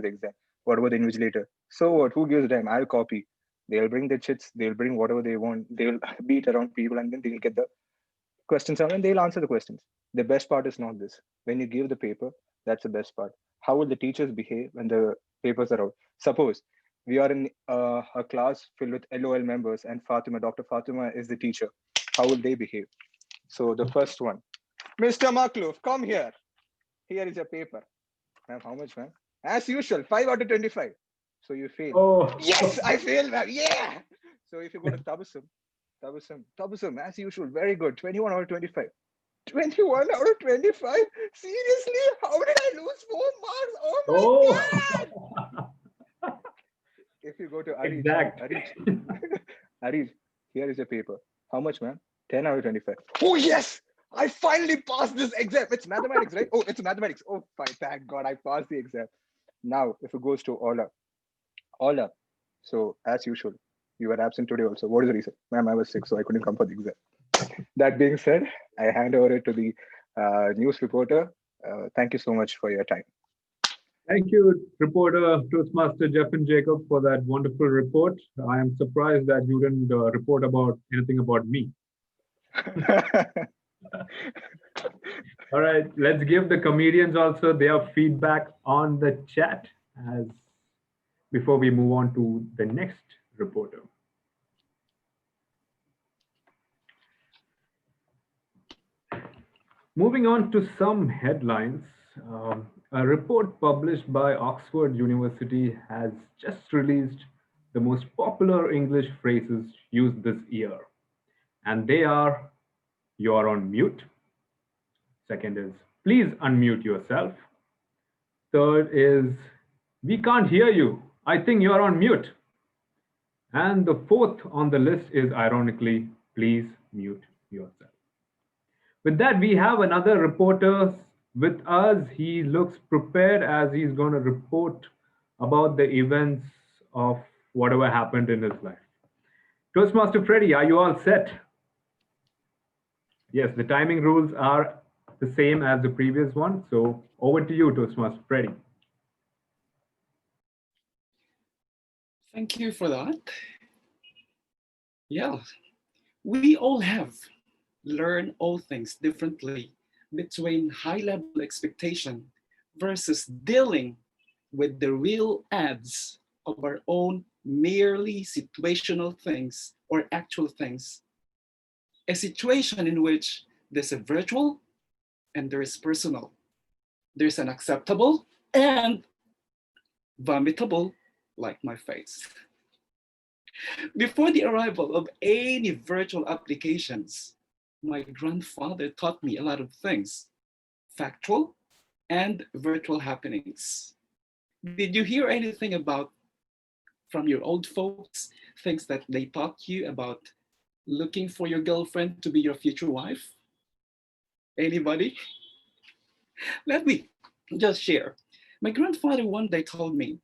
the exam. What about the invigilator? So what? Who gives a damn? I'll copy. They'll bring the chits. They'll bring whatever they want. They'll beat around people and then they'll get the questions out and they'll answer the questions. The best part is not this. When you give the paper, that's the best part. How will the teachers behave when the papers are out? Suppose we are in a class filled with LOL members and Dr. Fatima is the teacher. How will they behave? So the first one, Mr. Makluf, come here. Here is your paper. Ma'am, how much, ma'am? As usual, 5 out of 25. So you fail. Oh. Yes, I failed, ma'am. Yeah. So if you go to Tabassum, as usual, very good. 21 out of 25. 21 out of 25? Seriously? How did I lose 4 marks? Oh my God! If you go to Arish, Arish, here is your paper. How much, ma'am? 10 out of 25. Oh, yes! I finally passed this exam. It's mathematics, right? Oh, it's mathematics. Oh, fine. Thank God I passed the exam. Now, if it goes to Ola. So, as usual, you were absent today also. What is the reason? Ma'am, I was sick, so I couldn't come for the exam. That being said, I hand over it to the news reporter. Thank you so much for your time. Thank you, reporter Toastmaster Jeffen Jacob, for that wonderful report. I am surprised that you didn't report about anything about me. All right, let's give the comedians also their feedback on the chat as before we move on to the next reporter. Moving on to some headlines, a report published by Oxford University has just released the most popular English phrases used this year. And they are, you're on mute. Second is, please unmute yourself. Third is, we can't hear you. I think you're on mute. And the fourth on the list is, ironically, please mute yourself. With that, we have another reporter with us. He looks prepared as he's going to report about the events of whatever happened in his life. Toastmaster Freddy, are you all set? Yes, the timing rules are the same as the previous one. So over to you, Toastmaster Freddy. Thank you for that. Yeah, we all have learned all things differently between high-level expectation versus dealing with the real ads of our own merely situational things or actual things. A situation in which there's a virtual and there is personal. There's an acceptable and vomitable, like my face. Before the arrival of any virtual applications, my grandfather taught me a lot of things, factual and virtual happenings. Did you hear anything about from your old folks, things that they taught you about looking for your girlfriend to be your future wife? Anybody? Let me just share. My grandfather one day told me,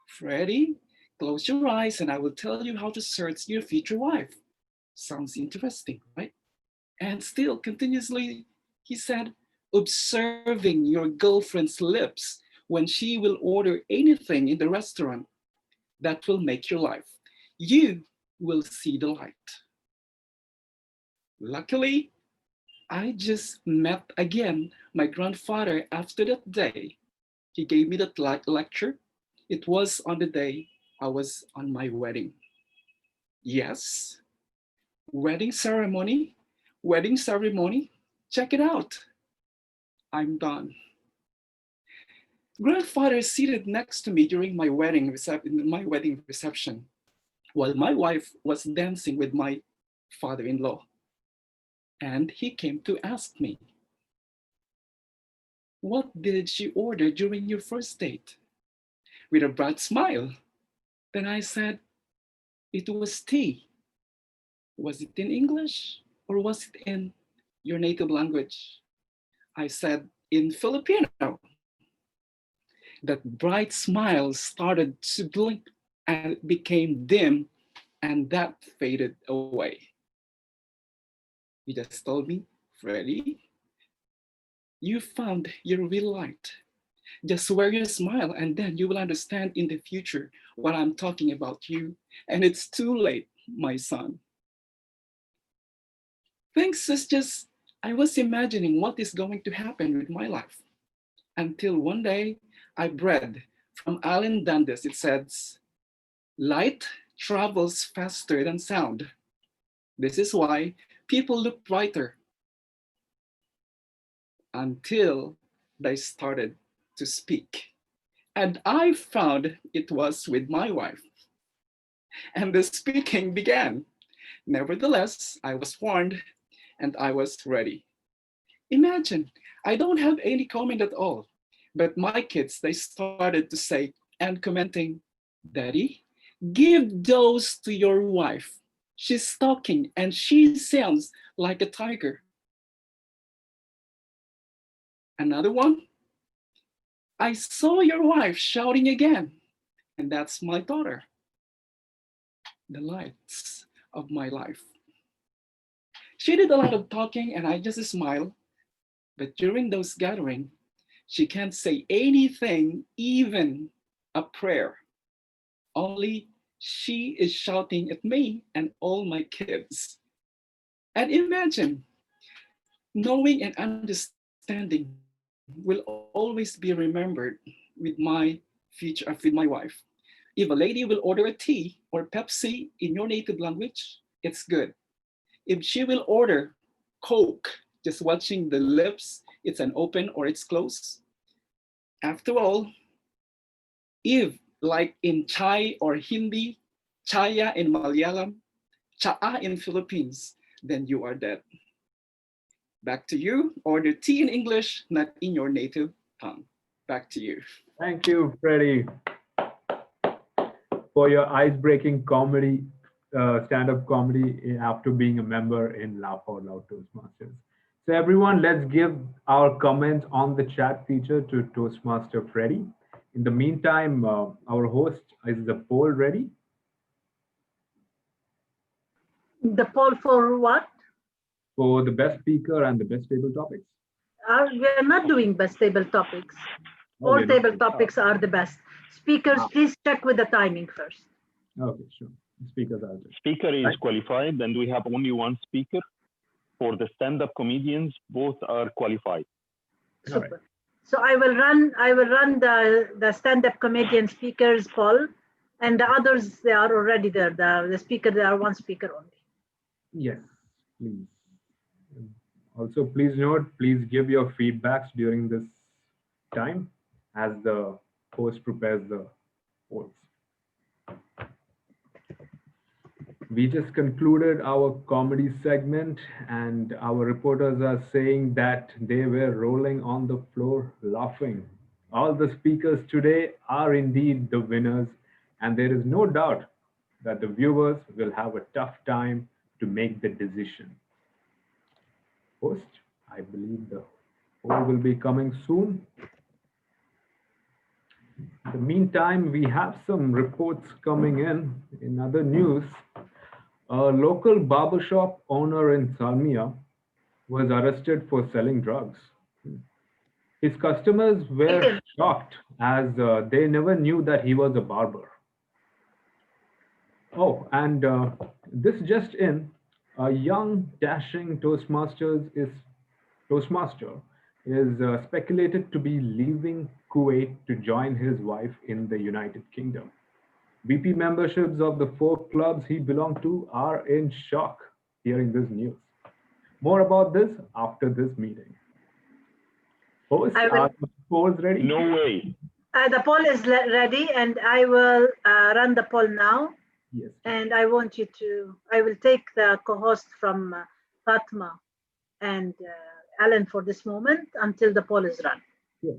Freddie, close your eyes and I will tell you how to search your future wife. Sounds interesting, right? And still continuously, he said, observing your girlfriend's lips when she will order anything in the restaurant, that will make your life. You will see the light. Luckily, I just met again my grandfather after that day. He gave me that lecture. It was on the day I was on my wedding. Yes, wedding ceremony, check it out. I'm done. Grandfather seated next to me during my wedding reception, while my wife was dancing with my father-in-law. And he came to ask me, what did she order during your first date? With a bright smile. Then I said, it was tea. Was it in English or was it in your native language? I said, in Filipino. That bright smile started to blink and it became dim, and that faded away. He just told me, Freddie, you found your real light. Just wear your smile and then you will understand in the future what I'm talking about you. And it's too late, my son. Things is just, I was imagining what is going to happen with my life. Until one day I read from Alan Dundas, it says, light travels faster than sound. This is why people look brighter until they started to speak. And I found it was with my wife. And the speaking began. Nevertheless, I was warned and I was ready. Imagine, I don't have any comment at all, but my kids, they started to say and commenting, Daddy, give those to your wife. She's talking and she sounds like a tiger. Another one, I saw your wife shouting again, and that's my daughter. The lights of my life. She did a lot of talking and I just smiled, but during those gatherings, she can't say anything, even a prayer. Only she is shouting at me and all my kids. And imagine, knowing and understanding will always be remembered with my future, with my wife. If a lady will order a tea or Pepsi in your native language, it's good. If she will order Coke, just watching the lips, it's an open or it's closed. After all, if like in Chai or Hindi, Chaya in Malayalam, Chaa in Philippines, then you are dead. Back to you. Order tea in English, not in your native tongue. Back to you. Thank you, Freddie, for your ice-breaking comedy, stand-up comedy after being a member in Laugh Out Loud Toastmasters. So everyone, let's give our comments on the chat feature to Toastmaster Freddie. In the meantime, our host, is the poll ready? The poll for what? for the best speaker and the best table topics. We are not doing best table topics. Oh, All we're not table doing- topics are the best. Speakers, please check with the timing first. Okay, sure. Speakers are there. Speaker is Right. qualified, and we have only one speaker. For the stand-up comedians, both are qualified. All right. Super. So I will run the stand-up comedian speakers poll, and the others, they are already there. The speaker, there are one speaker only. Yes, please. Also, please note, please give your feedbacks during this time as the host prepares the polls. We just concluded our comedy segment, and our reporters are saying that they were rolling on the floor laughing. All the speakers today are indeed the winners, and there is no doubt that the viewers will have a tough time to make the decision. Host, I believe the poll will be coming soon. In the meantime, we have some reports coming in other news. A local barbershop owner in Salmiya was arrested for selling drugs. His customers were shocked as they never knew that he was a barber. Oh, and this just in, a young dashing Toastmaster is speculated to be leaving Kuwait to join his wife in the United Kingdom. VP memberships of the 4 clubs he belonged to are in shock hearing this news. More about this after this meeting. Host, I will- are the polls ready? No way. The poll is ready, and I will run the poll now. Yes. And I want you to, I will take the co-host from Fatma and Alan for this moment until the poll is run. Yes.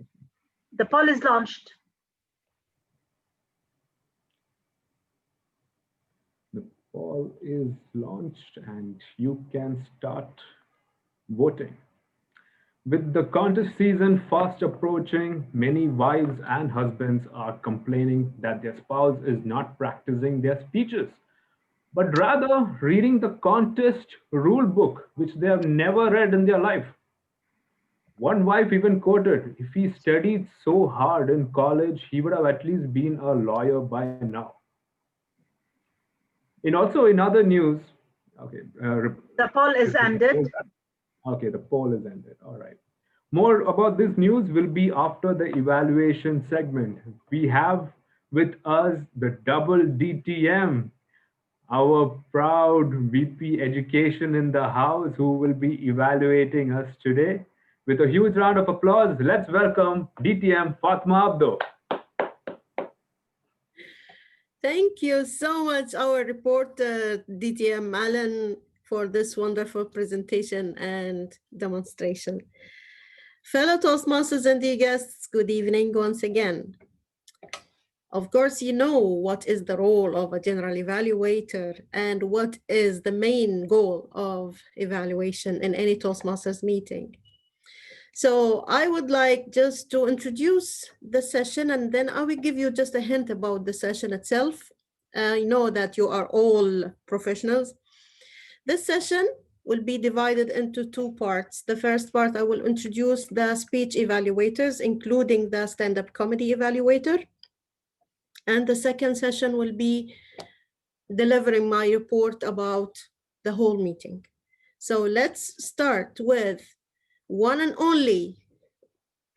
The poll is launched. The poll is launched and you can start voting. With the contest season fast approaching, many wives and husbands are complaining that their spouse is not practicing their speeches, but rather reading the contest rule book, which they have never read in their life. One wife even quoted, if he studied so hard in college, he would have at least been a lawyer by now. In other news, okay. The poll is ended. Okay, the poll is ended. All right. More about this news will be after the evaluation segment. We have with us the double DTM, our proud VP Education in the house, who will be evaluating us today. With a huge round of applause, let's welcome DTM Fatma Abdo. Thank you so much, our reporter, DTM Alan, for this wonderful presentation and demonstration. Fellow Toastmasters and dear guests, good evening once again. Of course, you know what is the role of a general evaluator and what is the main goal of evaluation in any Toastmasters meeting. So I would like just to introduce the session, and then I will give you just a hint about the session itself. I know that you are all professionals. This session will be divided into 2 parts. The first part, I will introduce the speech evaluators, including the stand-up comedy evaluator. And the second session will be delivering my report about the whole meeting. So let's start with one and only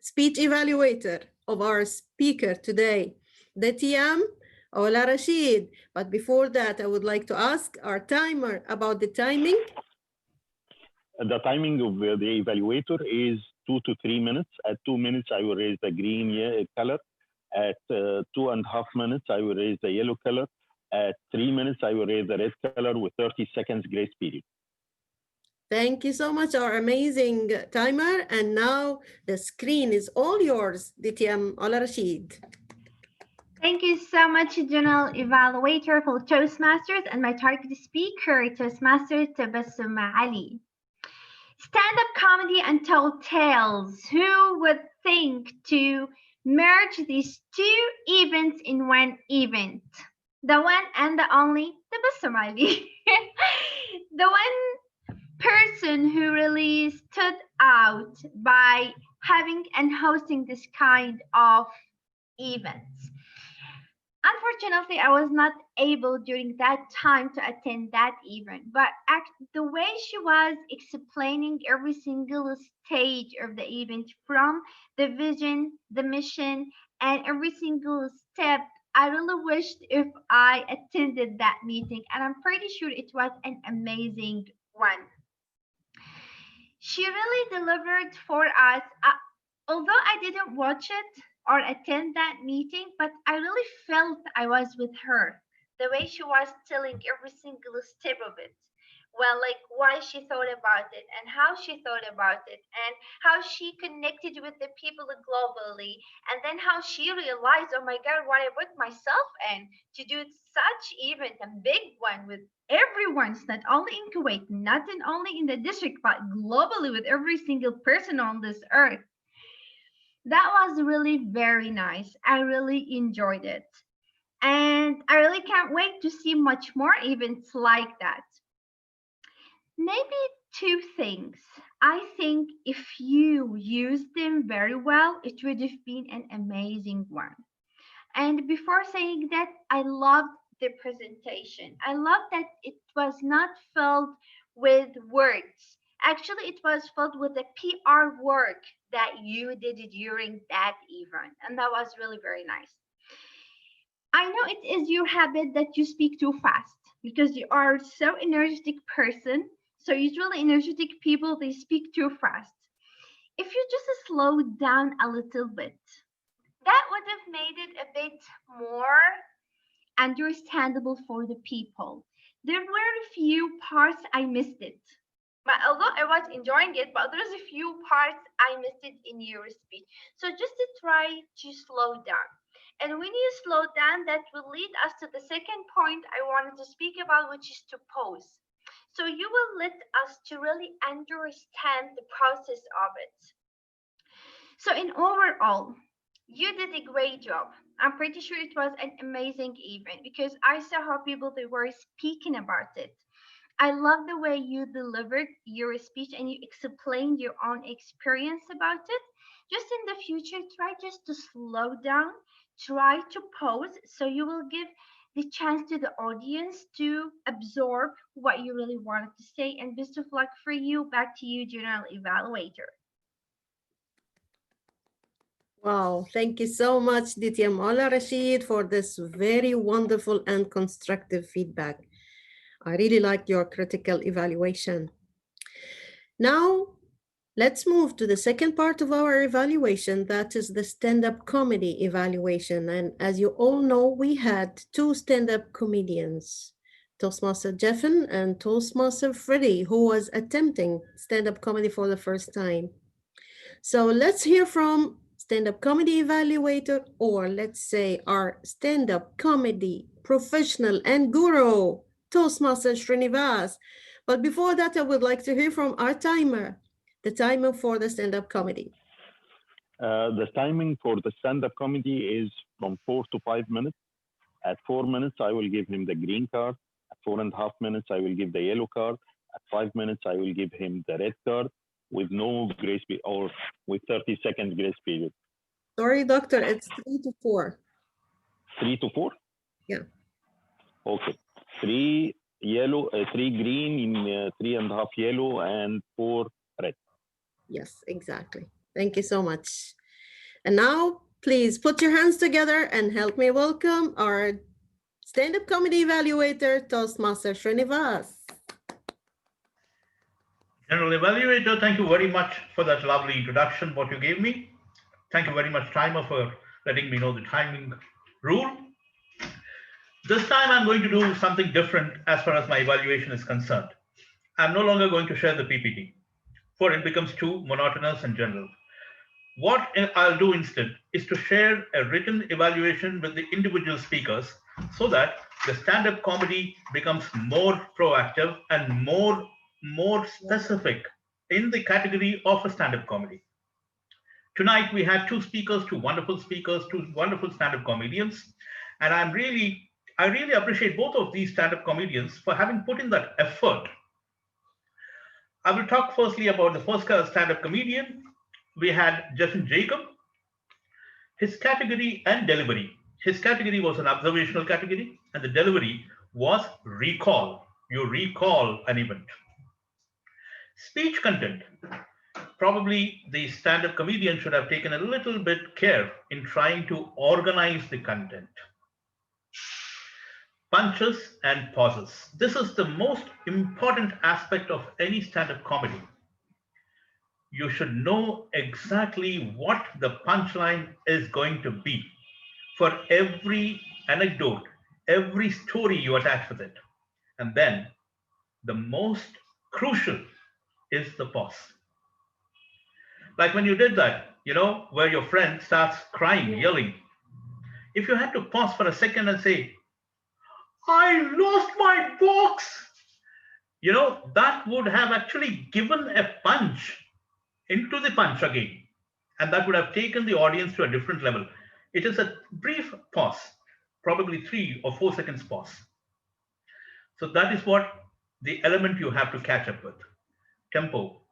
speech evaluator of our speaker today, DTM Ola Rashid. But before that, I would like to ask our timer about the timing. The timing of the evaluator is 2 to 3 minutes. At 2 minutes, I will raise the green color. At 2.5 minutes, I will raise the yellow color. At 3 minutes, I will raise the red color with 30 seconds grace period. Thank you so much, our amazing timer. And now the screen is all yours, DTM Ola Rashid. Thank you so much, General Evaluator for Toastmasters and my target speaker, Toastmaster Tabassum Ali. Stand-up comedy and tall tales. Who would think to merge these 2 events in one event? The one and the only Tabassum Ali. The one person who really stood out by having and hosting this kind of events. Unfortunately, I was not able during that time to attend that event, but the way she was explaining every single stage of the event, from the vision, the mission, and every single step, I really wished if I attended that meeting, and I'm pretty sure it was an amazing one. She really delivered for us. Although I didn't watch it or attend that meeting, but I really felt I was with her. The way she was telling every single step of it. Well, like why she thought about it and how she thought about it and how she connected with the people globally, and then how she realized, oh my God, what I put myself in to do such event, a big one with everyone, not only in Kuwait, not only in the district, but globally with every single person on this earth. That was really very nice. I really enjoyed it. And I really can't wait to see much more events like that. Maybe two things. I think if you used them very well, it would have been an amazing one. And before saying that, I loved the presentation. I loved that it was not filled with words. Actually, it was filled with the PR work that you did during that event. And that was really very nice. I know it is your habit that you speak too fast because you are so energetic person. So usually energetic people, they speak too fast. If you just slow down a little bit, that would have made it a bit more understandable for the people. There were a few parts I missed it. But although I was enjoying it, but there's a few parts I missed it in your speech. So just to try to slow down. And when you slow down, that will lead us to the second point I wanted to speak about, which is to pause. So you will let us to really understand the process of it. So in overall, you did a great job. I'm pretty sure it was an amazing event because I saw how people they were speaking about it. I love the way you delivered your speech and you explained your own experience about it. Just in the future, try just to slow down, try to pause so you will give the chance to the audience to absorb what you really wanted to say. And best of luck for you. Back to you, General Evaluator. Wow, thank you so much, Ditya Maula Rashid, for this very wonderful and constructive feedback. I really liked your critical evaluation. Now, let's move to the second part of our evaluation, that is the stand-up comedy evaluation. And as you all know, we had two stand-up comedians, Toastmaster Jeffen and Toastmaster Freddie, who was attempting stand-up comedy for the first time. So let's hear from stand-up comedy evaluator, or let's say our stand-up comedy professional and guru, Toastmaster Srinivas. But before that, I would like to hear from our timer, the timer for the stand-up comedy. The timing for the stand-up comedy is from 4 to 5 minutes. At 4 minutes, I will give him the green card. At 4.5 minutes, I will give the yellow card. At 5 minutes, I will give him the red card with no grace period, or with 30 seconds grace period. Sorry, doctor, it's 3 to 4. 3 to 4? Yeah. Okay. 3 yellow, 3 green, 3.5 yellow, and 4 red. Yes, exactly. Thank you so much. And now, please put your hands together and help me welcome our stand-up comedy evaluator, Toastmaster Srinivas. General Evaluator, thank you very much for that lovely introduction, what you gave me. Thank you very much, Timer, for letting me know the timing rule. This time I'm going to do something different as far as my evaluation is concerned. I'm no longer going to share the PPT, for it becomes too monotonous and general. What I'll do instead is to share a written evaluation with the individual speakers so that the stand-up comedy becomes more proactive and more specific in the category of a stand-up comedy. Tonight we had two wonderful speakers, two wonderful stand-up comedians, and I really appreciate both of these stand-up comedians for having put in that effort. I will talk firstly about the first stand-up comedian. We had Justin Jacob. His category and delivery. His category was an observational category, and the delivery was recall. You recall an event. Speech content. Probably the stand-up comedian should have taken a little bit care in trying to organize the content. Punches and pauses. This is the most important aspect of any stand-up comedy. You should know exactly what the punchline is going to be for every anecdote, every story you attach with it. And then the most crucial is the pause. Like when you did that, where your friend starts crying, yelling. If you had to pause for a second and say, I lost my box, that would have actually given a punch into the punch again. And that would have taken the audience to a different level. It is a brief pause, probably 3 or 4 seconds pause. So that is what the element you have to catch up with. Tempo.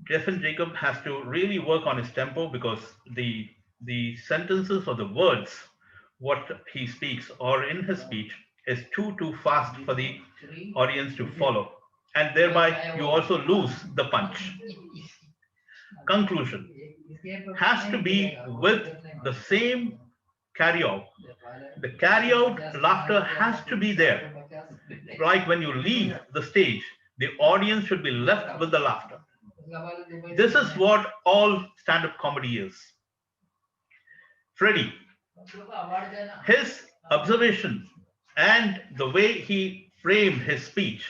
Justin Jacob has to really work on his tempo because the sentences or the words, what he speaks or in his speech is too fast for the audience to follow. And thereby you also lose the punch. Conclusion has to be with the same carry-out. The carry-out laughter has to be there. Like when you leave the stage, the audience should be left with the laughter. This is what all stand-up comedy is. Freddie, his observation and the way he framed his speech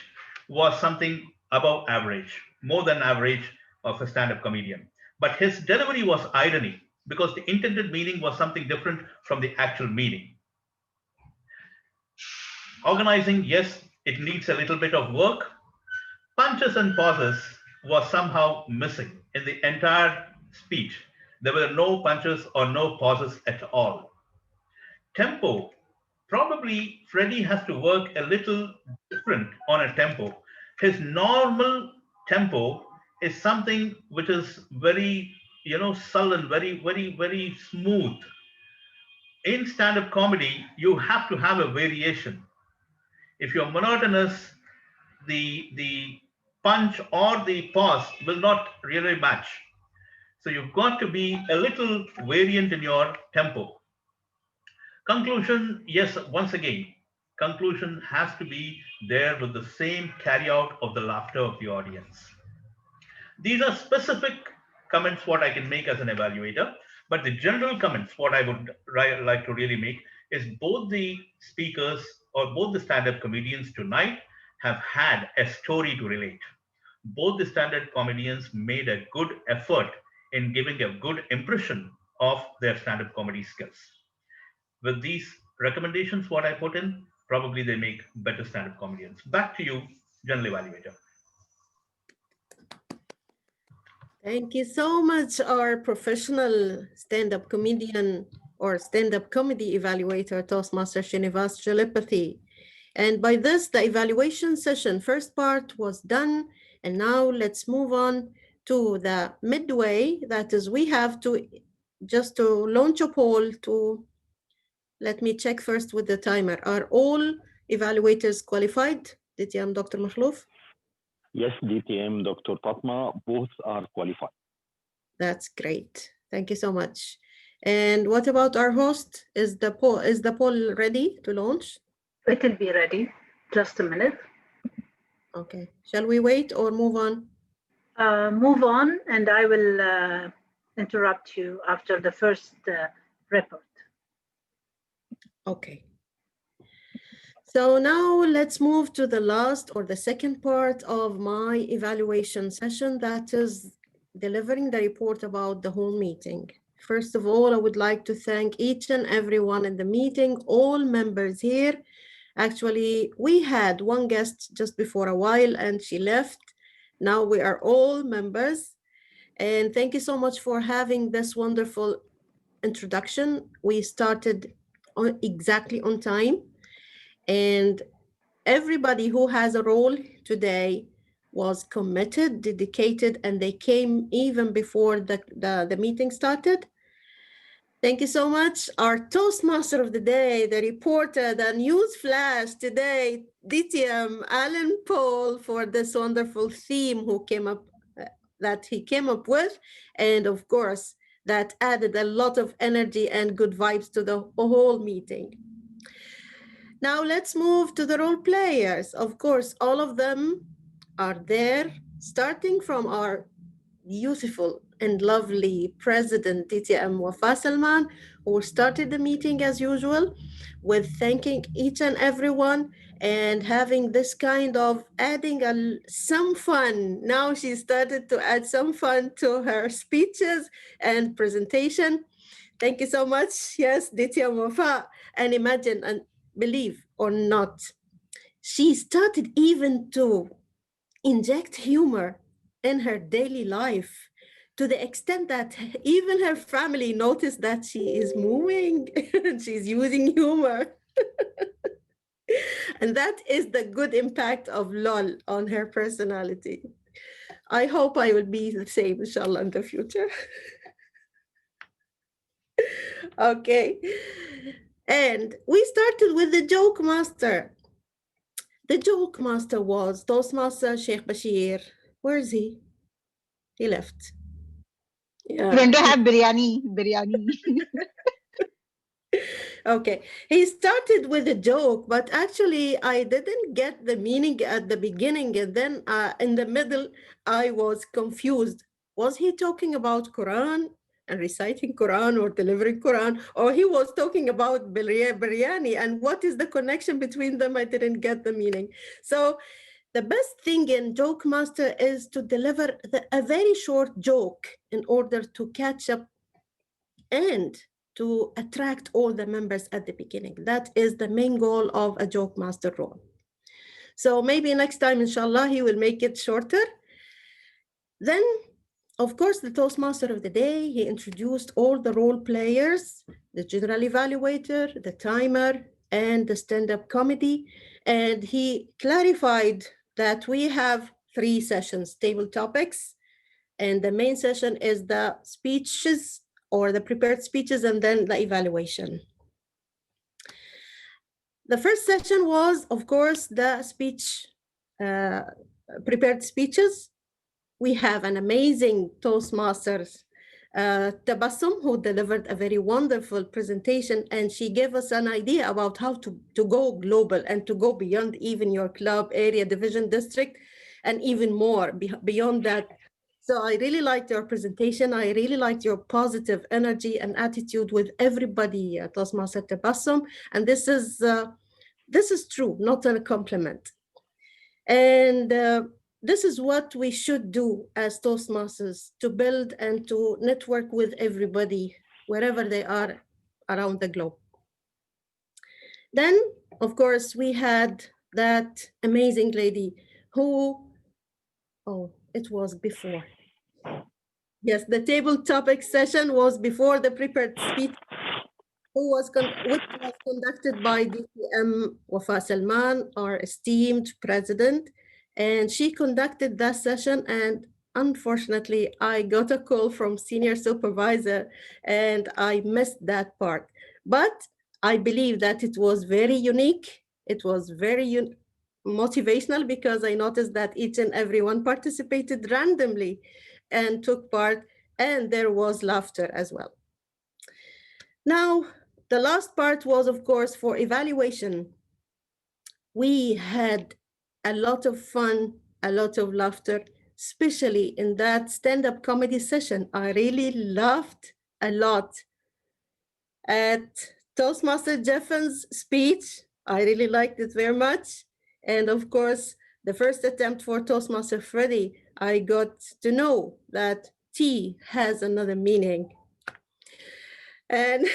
was something above average, more than average of a stand-up comedian. But his delivery was irony because the intended meaning was something different from the actual meaning. Organizing, yes, it needs a little bit of work. Punches and pauses was somehow missing in the entire speech. There were no punches or no pauses at all. Tempo, probably Freddie has to work a little different on a tempo. His normal tempo is something which is very, sullen, very smooth. In stand-up comedy, you have to have a variation. If you're monotonous, the punch or the pause will not really match. So you've got to be a little variant in your tempo. Conclusion, yes, once again, conclusion has to be there with the same carry out of the laughter of the audience. These are specific comments what I can make as an evaluator, but the general comments what I would like to really make is both the speakers or both the stand-up comedians tonight have had a story to relate. Both the stand-up comedians made a good effort in giving a good impression of their stand-up comedy skills. With these recommendations, what I put in, probably they make better stand-up comedians. Back to you, General Evaluator. Thank you so much, our professional stand-up comedian or stand-up comedy evaluator, Toastmaster Srinivas Jalipathy. And by this, the evaluation session, first part was done. And now let's move on to the midway. That is, we have to just to launch a poll to, let me check first with the timer. Are all evaluators qualified? DTM Dr. Makhlouf? Yes, DTM Dr. Fatma, both are qualified. That's great. Thank you so much. And what about our host? Is the poll ready to launch? It will be ready. Just a minute. Okay. Shall we wait or move on? Move on, and I will interrupt you after the first report. Okay. So now let's move to the last or the second part of my evaluation session, that is delivering the report about the whole meeting. First of all, I would like to thank each and everyone in the meeting, all members here. Actually, we had one guest just before a while and she left. Now we are all members. And thank you so much for having this wonderful introduction. We started exactly on time. And everybody who has a role today was committed, dedicated, and they came even before the meeting started. Thank you so much. Our Toastmaster of the day, the reporter, the news flash today, DTM Alan Paul, for this wonderful theme who came up that he came up with, and of course that added a lot of energy and good vibes to the whole meeting. Now let's move to the role players. Of course, all of them are there, starting from our beautiful and lovely President DTM Wafa Salman, who started the meeting as usual with thanking each and everyone and having this kind of adding some fun. Now she started to add some fun to her speeches and presentation. Thank you so much. Yes, DTM Wafa. And imagine, and believe or not, she started even to inject humor in her daily life, to the extent that even her family noticed that she is moving and she's using humor. And that is the good impact of LOL on her personality. I hope I will be the same, inshallah, in the future. Okay. And we started with the joke master. The joke master was Toastmaster Sheikh Bashir. Where is he? He left. Yeah. We're going to have biryani. Okay, he started with a joke, but actually I didn't get the meaning at the beginning, and then in the middle I was confused. Was he talking about Quran and reciting Quran or delivering Quran, or he was talking about biryani? And what is the connection between them? I didn't get the meaning. So the best thing in Joke Master is to deliver a very short joke in order to catch up and to attract all the members at the beginning. That is the main goal of a Joke Master role. So maybe next time, inshallah, he will make it shorter. Then, of course, the Toastmaster of the day, he introduced all the role players, the general evaluator, the timer, and the stand-up comedy. And he clarified that we have 3 sessions, table topics, and the main session is the speeches or the prepared speeches, and then the evaluation. The first session was, of course, the speech, prepared speeches. We have an amazing Toastmasters, Tabassum, who delivered a very wonderful presentation, and she gave us an idea about how to go global and to go beyond even your club, area, division, district, and even more beyond that. So I really liked your presentation. I really liked your positive energy and attitude with everybody, Toastmaster Tabassum. And this is true, not a compliment. And this is what we should do as Toastmasters, to build and to network with everybody, wherever they are around the globe. Then, of course, we had that amazing lady who, it was before. Yes, the table topic session was before the prepared speech, which was conducted by DTM Wafa Salman, our esteemed president. And she conducted that session, and unfortunately, I got a call from senior supervisor and I missed that part. But I believe that it was very unique. It was very motivational, because I noticed that each and everyone participated randomly and took part, and there was laughter as well. Now, the last part was, of course, for evaluation. We had a lot of fun, a lot of laughter, especially in that stand-up comedy session. I really laughed a lot at Toastmaster Jeffen's speech. I really liked it very much. And of course, the first attempt for Toastmaster Freddie, I got to know that tea has another meaning. And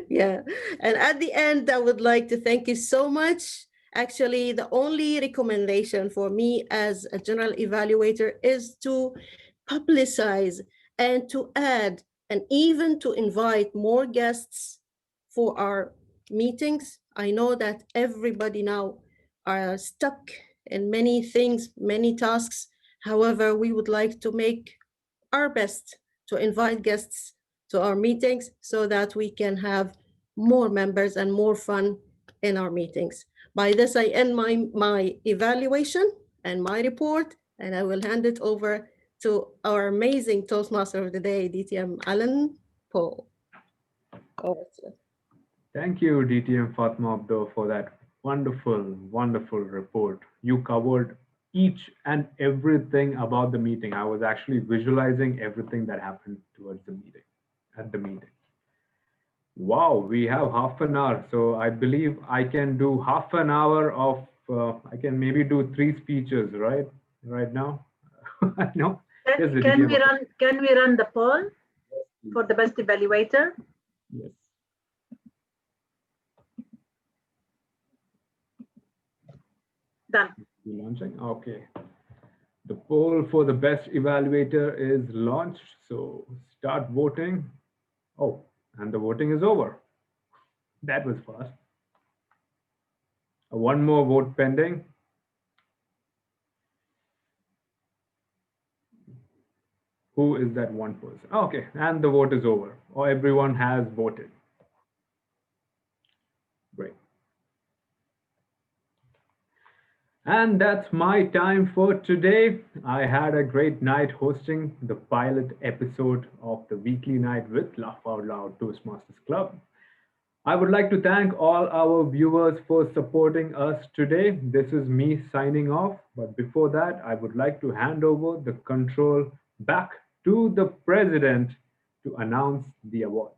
yeah, and at the end, I would like to thank you so much. Actually, the only recommendation for me as a general evaluator is to publicize and to add and even to invite more guests for our meetings. I know that everybody now are stuck in many things, many tasks. However, we would like to make our best to invite guests to our meetings so that we can have more members and more fun in our meetings. By this, I end my evaluation and my report, and I will hand it over to our amazing Toastmaster of the day, DTM Alan Paul. Thank you, DTM Fatma Abdo, for that wonderful, wonderful report. You covered each and everything about the meeting. I was actually visualizing everything that happened towards the meeting, at the meeting. Wow, we have half an hour. So I believe I can do half an hour of, I can maybe do 3 speeches, right? Right now? No? Yes, Can we run the poll for the best evaluator? Yes. Done. Launching. Okay. The poll for the best evaluator is launched. So start voting. Oh, and the voting is over. That was fast. One more vote pending. Who is that one person? Okay, and the vote is over. Or everyone has voted. Great. And that's my time for today. I had a great night hosting the pilot episode of the weekly night with Laugh Out Loud Toastmasters Club. I would like to thank all our viewers for supporting us today. This is me signing off. But before that, I would like to hand over the control back to the president to announce the awards.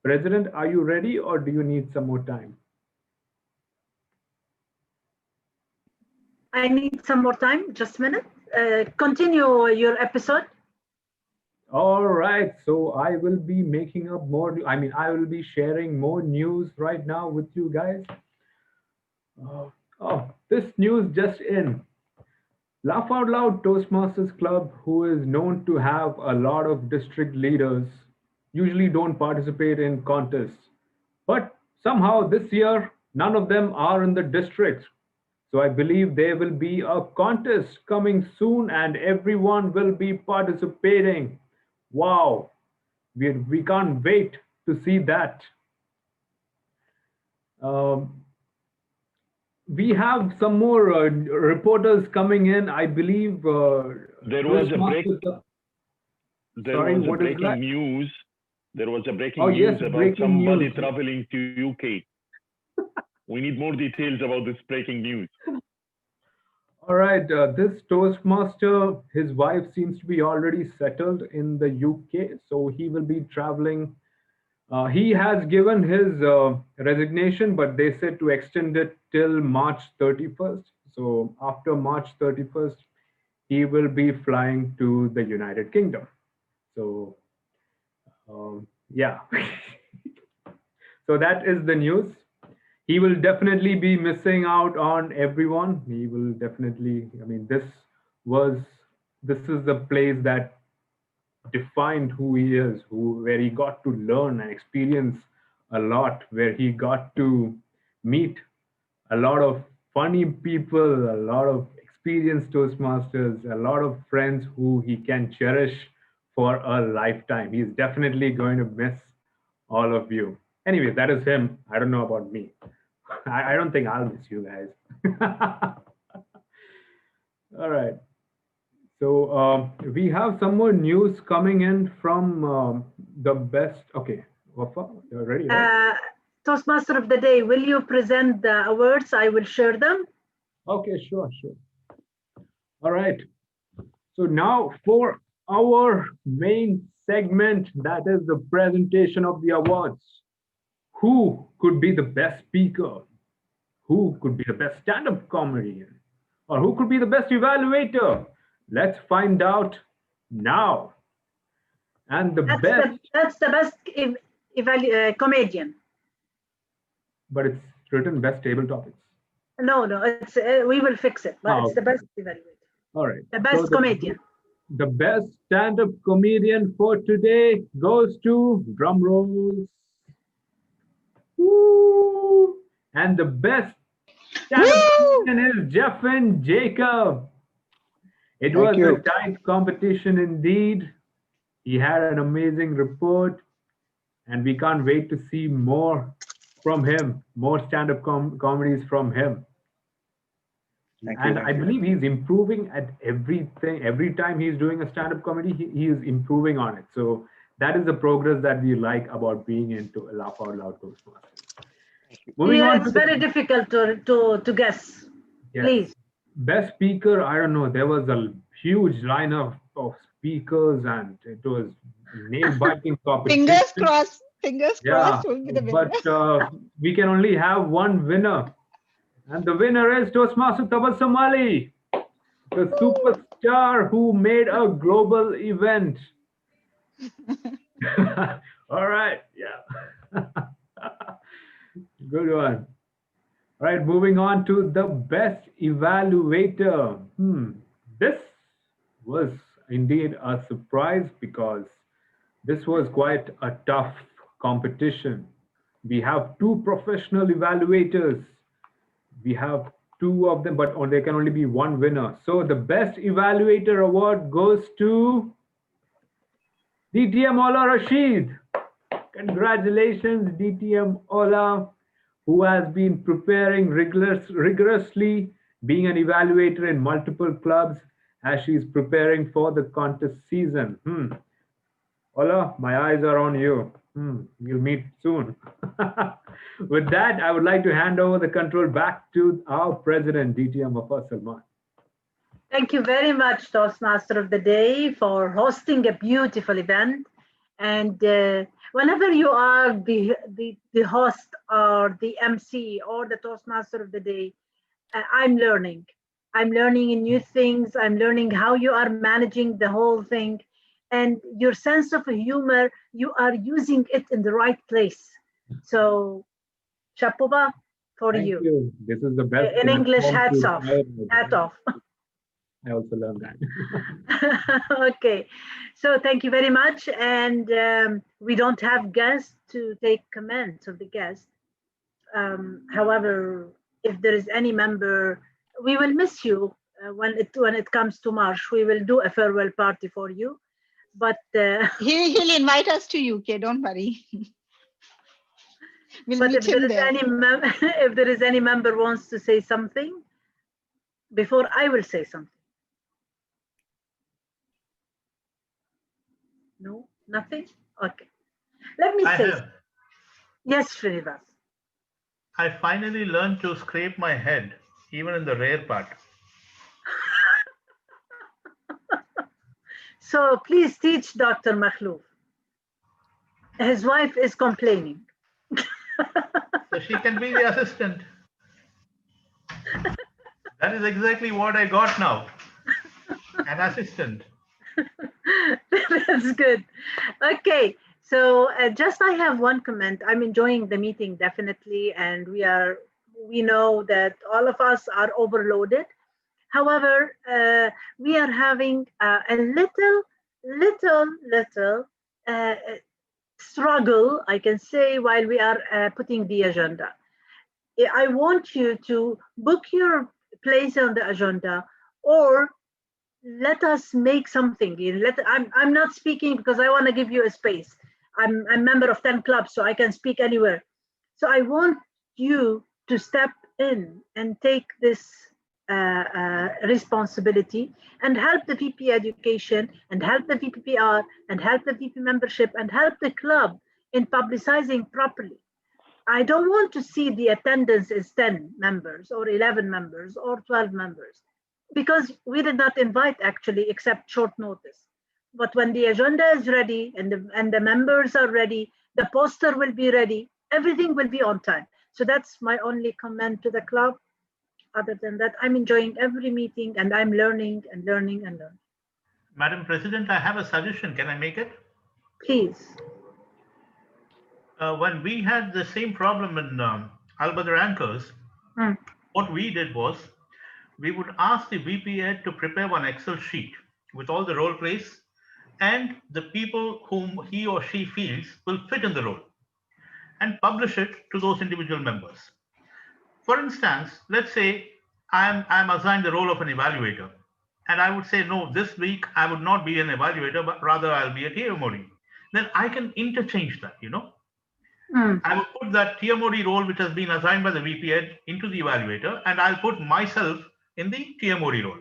President, are you ready or do you need some more time? I need some more time, just a minute. Continue your episode. All right, so I will be making up more, I will be sharing more news right now with you guys. This news just in. Laugh Out Loud Toastmasters Club, who is known to have a lot of district leaders, usually don't participate in contests. But somehow this year, none of them are in the district. So I believe there will be a contest coming soon and everyone will be participating. Wow, we can't wait to see that. We have some more reporters coming in. I believe there was a break. There Sorry, was a what is breaking that? news. There was a breaking Oh, news yes, about breaking somebody news. traveling to UK. We need more details about this breaking news. All right, this Toastmaster, his wife seems to be already settled in the UK, so he will be traveling. He has given his resignation, but they said to extend it till March 31st. So after March 31st, he will be flying to the United Kingdom. So yeah, so that is the news. He will definitely be missing out on everyone. He will definitely, this is the place that defined who he is, where he got to learn and experience a lot, where he got to meet a lot of funny people, a lot of experienced Toastmasters, a lot of friends who he can cherish for a lifetime. He's definitely going to miss all of you. Anyway, that is him. I don't know about me. I don't think I'll miss you guys. All right. So we have some more news coming in from the best. Okay, Wafa, you're ready, right? Toastmaster of the day, will you present the awards? I will share them. Okay, sure. All right. So now for our main segment, that is the presentation of the awards. Who could be the best speaker? Who could be the best stand-up comedian? Or who could be the best evaluator? Let's find out now. And that's the best comedian. But it's written best table topics. No, it's we will fix it. But it's the best evaluator. All right. The best comedian. The best stand-up comedian for today goes to drum rolls. Woo! And the best Champion is Jeffin Jacob. It Thank was you. a tight competition indeed. He had an amazing report, and we can't wait to see more from him, more stand-up comedies from him. Thank you. And Thank I you. believe he's improving at everything. Every time he's doing a stand-up comedy, he is improving on it. So that is the progress that we like about being into Laugh Out Loud Toastmasters. Moving Yeah, on it's to very difficult to guess. Yes. Please. Best speaker, I don't know. There was a huge lineup of speakers, and it was nail-biting competition. Fingers crossed. Fingers Yeah, crossed will be the winner. but we can only have one winner. And the winner is Toastmaster Tabassum Ali, the superstar who made a global event. All right, yeah. Good one. All right, moving on to the best evaluator. This was indeed a surprise because this was quite a tough competition. We have two professional evaluators. We have two of them, but there can only be one winner. So the best evaluator award goes to DTM Ola Rashid. Congratulations, DTM Ola, who has been preparing rigorously, being an evaluator in multiple clubs as she's preparing for the contest season. Ola, my eyes are on you. We'll meet soon. With that, I would like to hand over the control back to our president, DTM Muhammad Salman. Thank you very much, Toastmaster of the Day, for hosting a beautiful event. And whenever you are the host or the MC or the Toastmaster of the Day, I'm learning. I'm learning new things. I'm learning how you are managing the whole thing. And your sense of humor, you are using it in the right place. So, chapeau for Thank you. This is the best. In English, hats to off. try. Hat off. I also learned that. Okay, so thank you very much. And we don't have guests to take comments of the guests. However, if there is any member, we will miss you when it comes to March. We will do a farewell party for you. But he'll invite us to UK. Don't worry. We'll but meet if there him is there. if there is any member wants to say something, before I will say something. No, nothing. Okay. Let me say. Yes, Srinivas. I finally learned to scrape my head, even in the rare part. So please teach Dr. Makhlouf. His wife is complaining. So she can be the assistant. That is exactly what I got now. An assistant. That's good. Okay. So just I have one comment. I'm enjoying the meeting definitely, and we know that all of us are overloaded. However, we are having a little struggle, I can say, while we are putting the agenda. I want you to book your place on the agenda, or let us make something. I'm not speaking because I want to give you a space. I'm a member of 10 clubs, so I can speak anywhere. So I want you to step in and take this responsibility and help the VP education and help the VPPR and help the VP membership and help the club in publicizing properly. I don't want to see the attendance is 10 members or 11 members or 12 members, because we did not invite actually except short notice. But when the agenda is ready and the members are ready, the poster will be ready, everything will be on time. So that's my only comment to the club. Other than that, I'm enjoying every meeting and I'm learning and learning and learning. Madam President, I have a suggestion. Can I make it? Please. When we had the same problem in Al Badr Anchors, what we did was we would ask the VP Ed to prepare one Excel sheet with all the role plays and the people whom he or she feels will fit in the role, and publish it to those individual members. For instance, let's say I'm assigned the role of an evaluator, and I would say, no, this week I would not be an evaluator, but rather I'll be a TMOD. Then I can interchange that, you know. I will put that TMOD role, which has been assigned by the VP Ed, into the evaluator, and I'll put myself in the TMOD role.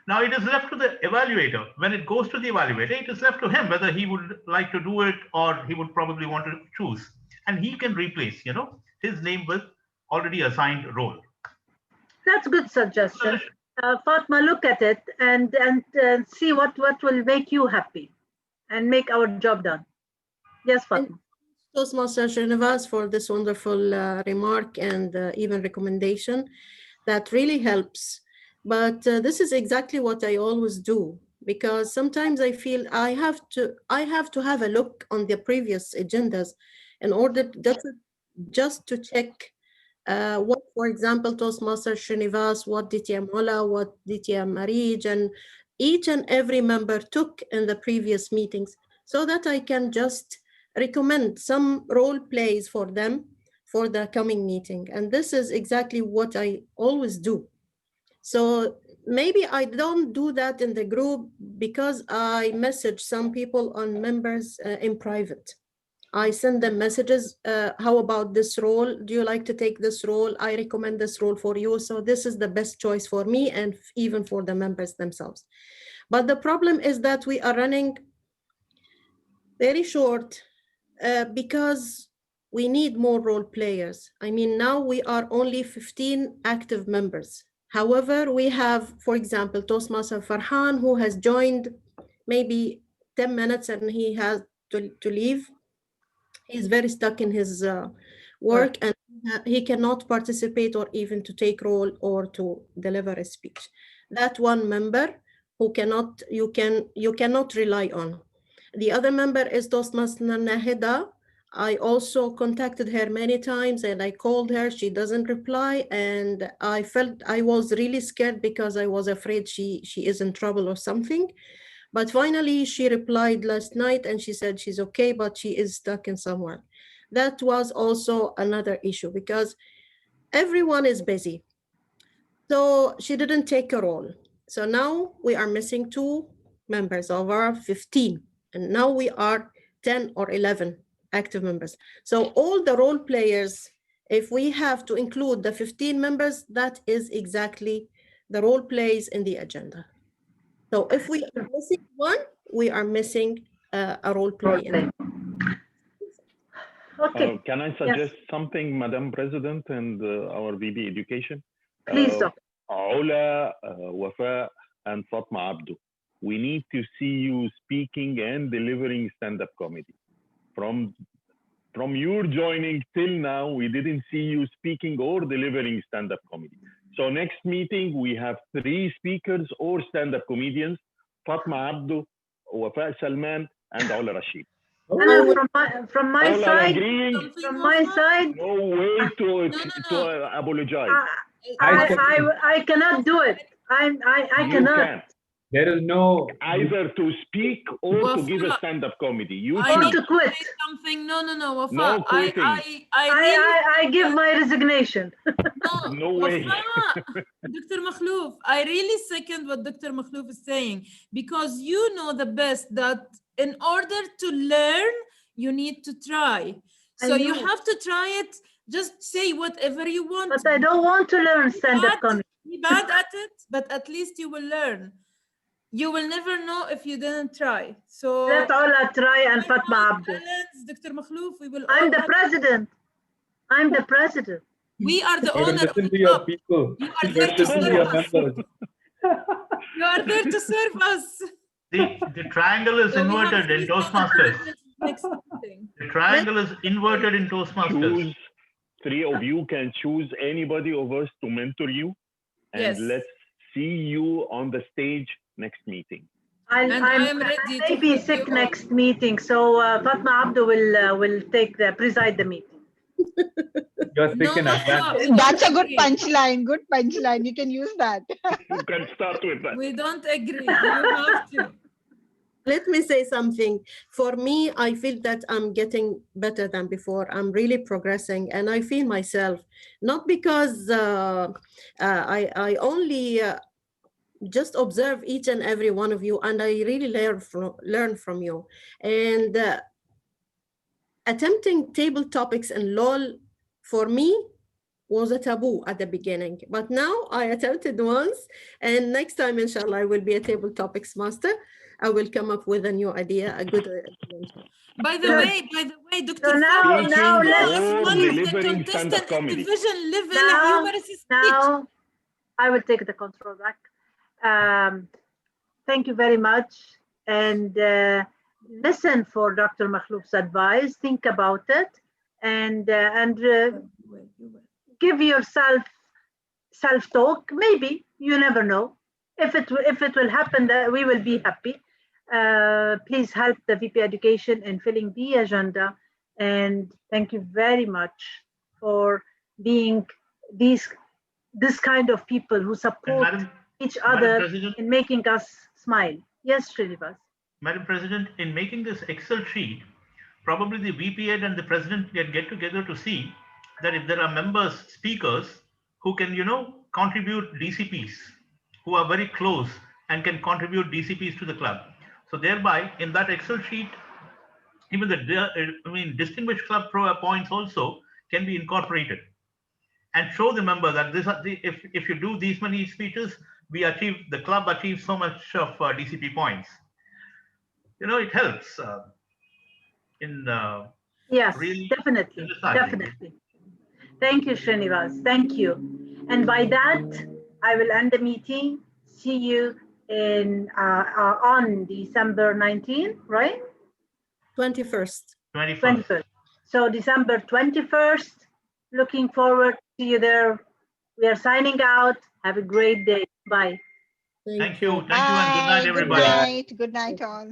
Now it is left to the evaluator. When it goes to the evaluator, it is left to him whether he would like to do it or he would probably want to choose. And he can replace, you know, his name with already assigned role. That's good suggestion. Fatma, look at it and see what will make you happy and make our job done. Yes, Fatma. Toastmaster Srinivas for this wonderful remark and even recommendation. That really helps. But this is exactly what I always do, because sometimes I feel I have to have a look on the previous agendas in order just to check what, for example, Toastmaster Srinivas, what DTM Ola, what DTM Arij, and each and every member took in the previous meetings, so that I can just recommend some role plays for them for the coming meeting. And this is exactly what I always do. So maybe I don't do that in the group because I message some people on members in private. I send them messages, how about this role? Do you like to take this role? I recommend this role for you. So this is the best choice for me and even for the members themselves. But the problem is that we are running very short because we need more role players. I mean, now we are only 15 active members. However, we have, for example, Toastmaster Farhan, who has joined maybe 10 minutes and he has to leave. He's very stuck in his work and he cannot participate or even to take role or to deliver a speech. That one member who you cannot rely on. The other member is Toastmaster Nahida. I also contacted her many times and I called her, she doesn't reply. And I was really scared because I was afraid she is in trouble or something. But finally she replied last night and she said she's okay, but she is stuck in somewhere. That was also another issue because everyone is busy. So she didn't take a role. So now we are missing 2 members of our 15. And now we are 10 or 11 active members. So all the role players, if we have to include the 15 members, that is exactly the role plays in the agenda. So if we are missing one, we are missing a role play. Okay. Can I suggest something, Madam President and our VP Education? Please, Doctor. Ola, Wafa, and Fatma Abdu. We need to see you speaking and delivering stand-up comedy. From your joining till now, we didn't see you speaking or delivering stand-up comedy. So next meeting, we have 3 speakers or stand-up comedians, Fatma Abdu, Wafa Salman, and Ola Rashid. From my side, no way to apologize. I cannot do it. I cannot. Can. There is no either to speak or Wafa, to give a stand-up comedy. You I need to quit. say something. No, Wafa. No quitting. I give my resignation. No way. Dr. Makhlouf, I really second what Dr. Makhlouf is saying, because you know the best that in order to learn, you need to try. So you have to try it. Just say whatever you want. But I don't want to learn stand-up comedy. Be bad at it, but at least you will learn. You will never know if you didn't try. So let Ola try and Fatma Abdu. Dr. Makhlouf, we will. I'm the president. I'm the president. We are the owner of listen the to your club. people. You are there to Listen to your serve us. members. You are there to serve us. The triangle is inverted in Toastmasters. The triangle is inverted in Toastmasters. Choose 3 of you can choose anybody of us to mentor you, and Yes. let's see you on the stage next meeting. I am ready I to may be help sick you next meeting, so Fatma Abdu will preside the meeting. You're sick in advance. That's a good punchline. Good punchline. You can use that. You can start with that. We don't agree. You have to. Let me say something. For me, I feel that I'm getting better than before. I'm really progressing, and I feel myself, not because I only just observe each and every one of you, and I really learn from you. And attempting table topics in LOL for me was a taboo at the beginning, but now I attempted once, and next time, inshallah, I will be a table topics master. I will come up with a new idea, a good idea. By the way, Dr. So now Farooq, let's if one of the delivering stand-up contestants comedy. division level now, humorous speech. now I will take the control back. Thank you very much, and listen for Dr. Makhlouf's advice. Think about it, and give yourself self-talk. Maybe you never know. If it will happen, that we will be happy. Please help the VP Education in filling the agenda, and thank you very much for being this kind of people who support each other in making us smile. Yes, Srinivas. Madam President, in making this Excel sheet, probably the VP Ed and the President can get together to see that if there are members, speakers who can, contribute DCPs, who are very close and can contribute DCPs to the club. So thereby, in that Excel sheet, even the distinguished club points also can be incorporated, and show the member that if you do these many speeches, the club achieves so much of DCP points. It helps Yes, really definitely. Thank you, Srinivas. Thank you. And by that, I will end the meeting. See you on December 19th, right? 21st. 21st. So December 21st. Looking forward to see you there. We are signing out. Have a great day. Bye. Thank you. Thank you, and good night, everybody. Good night all.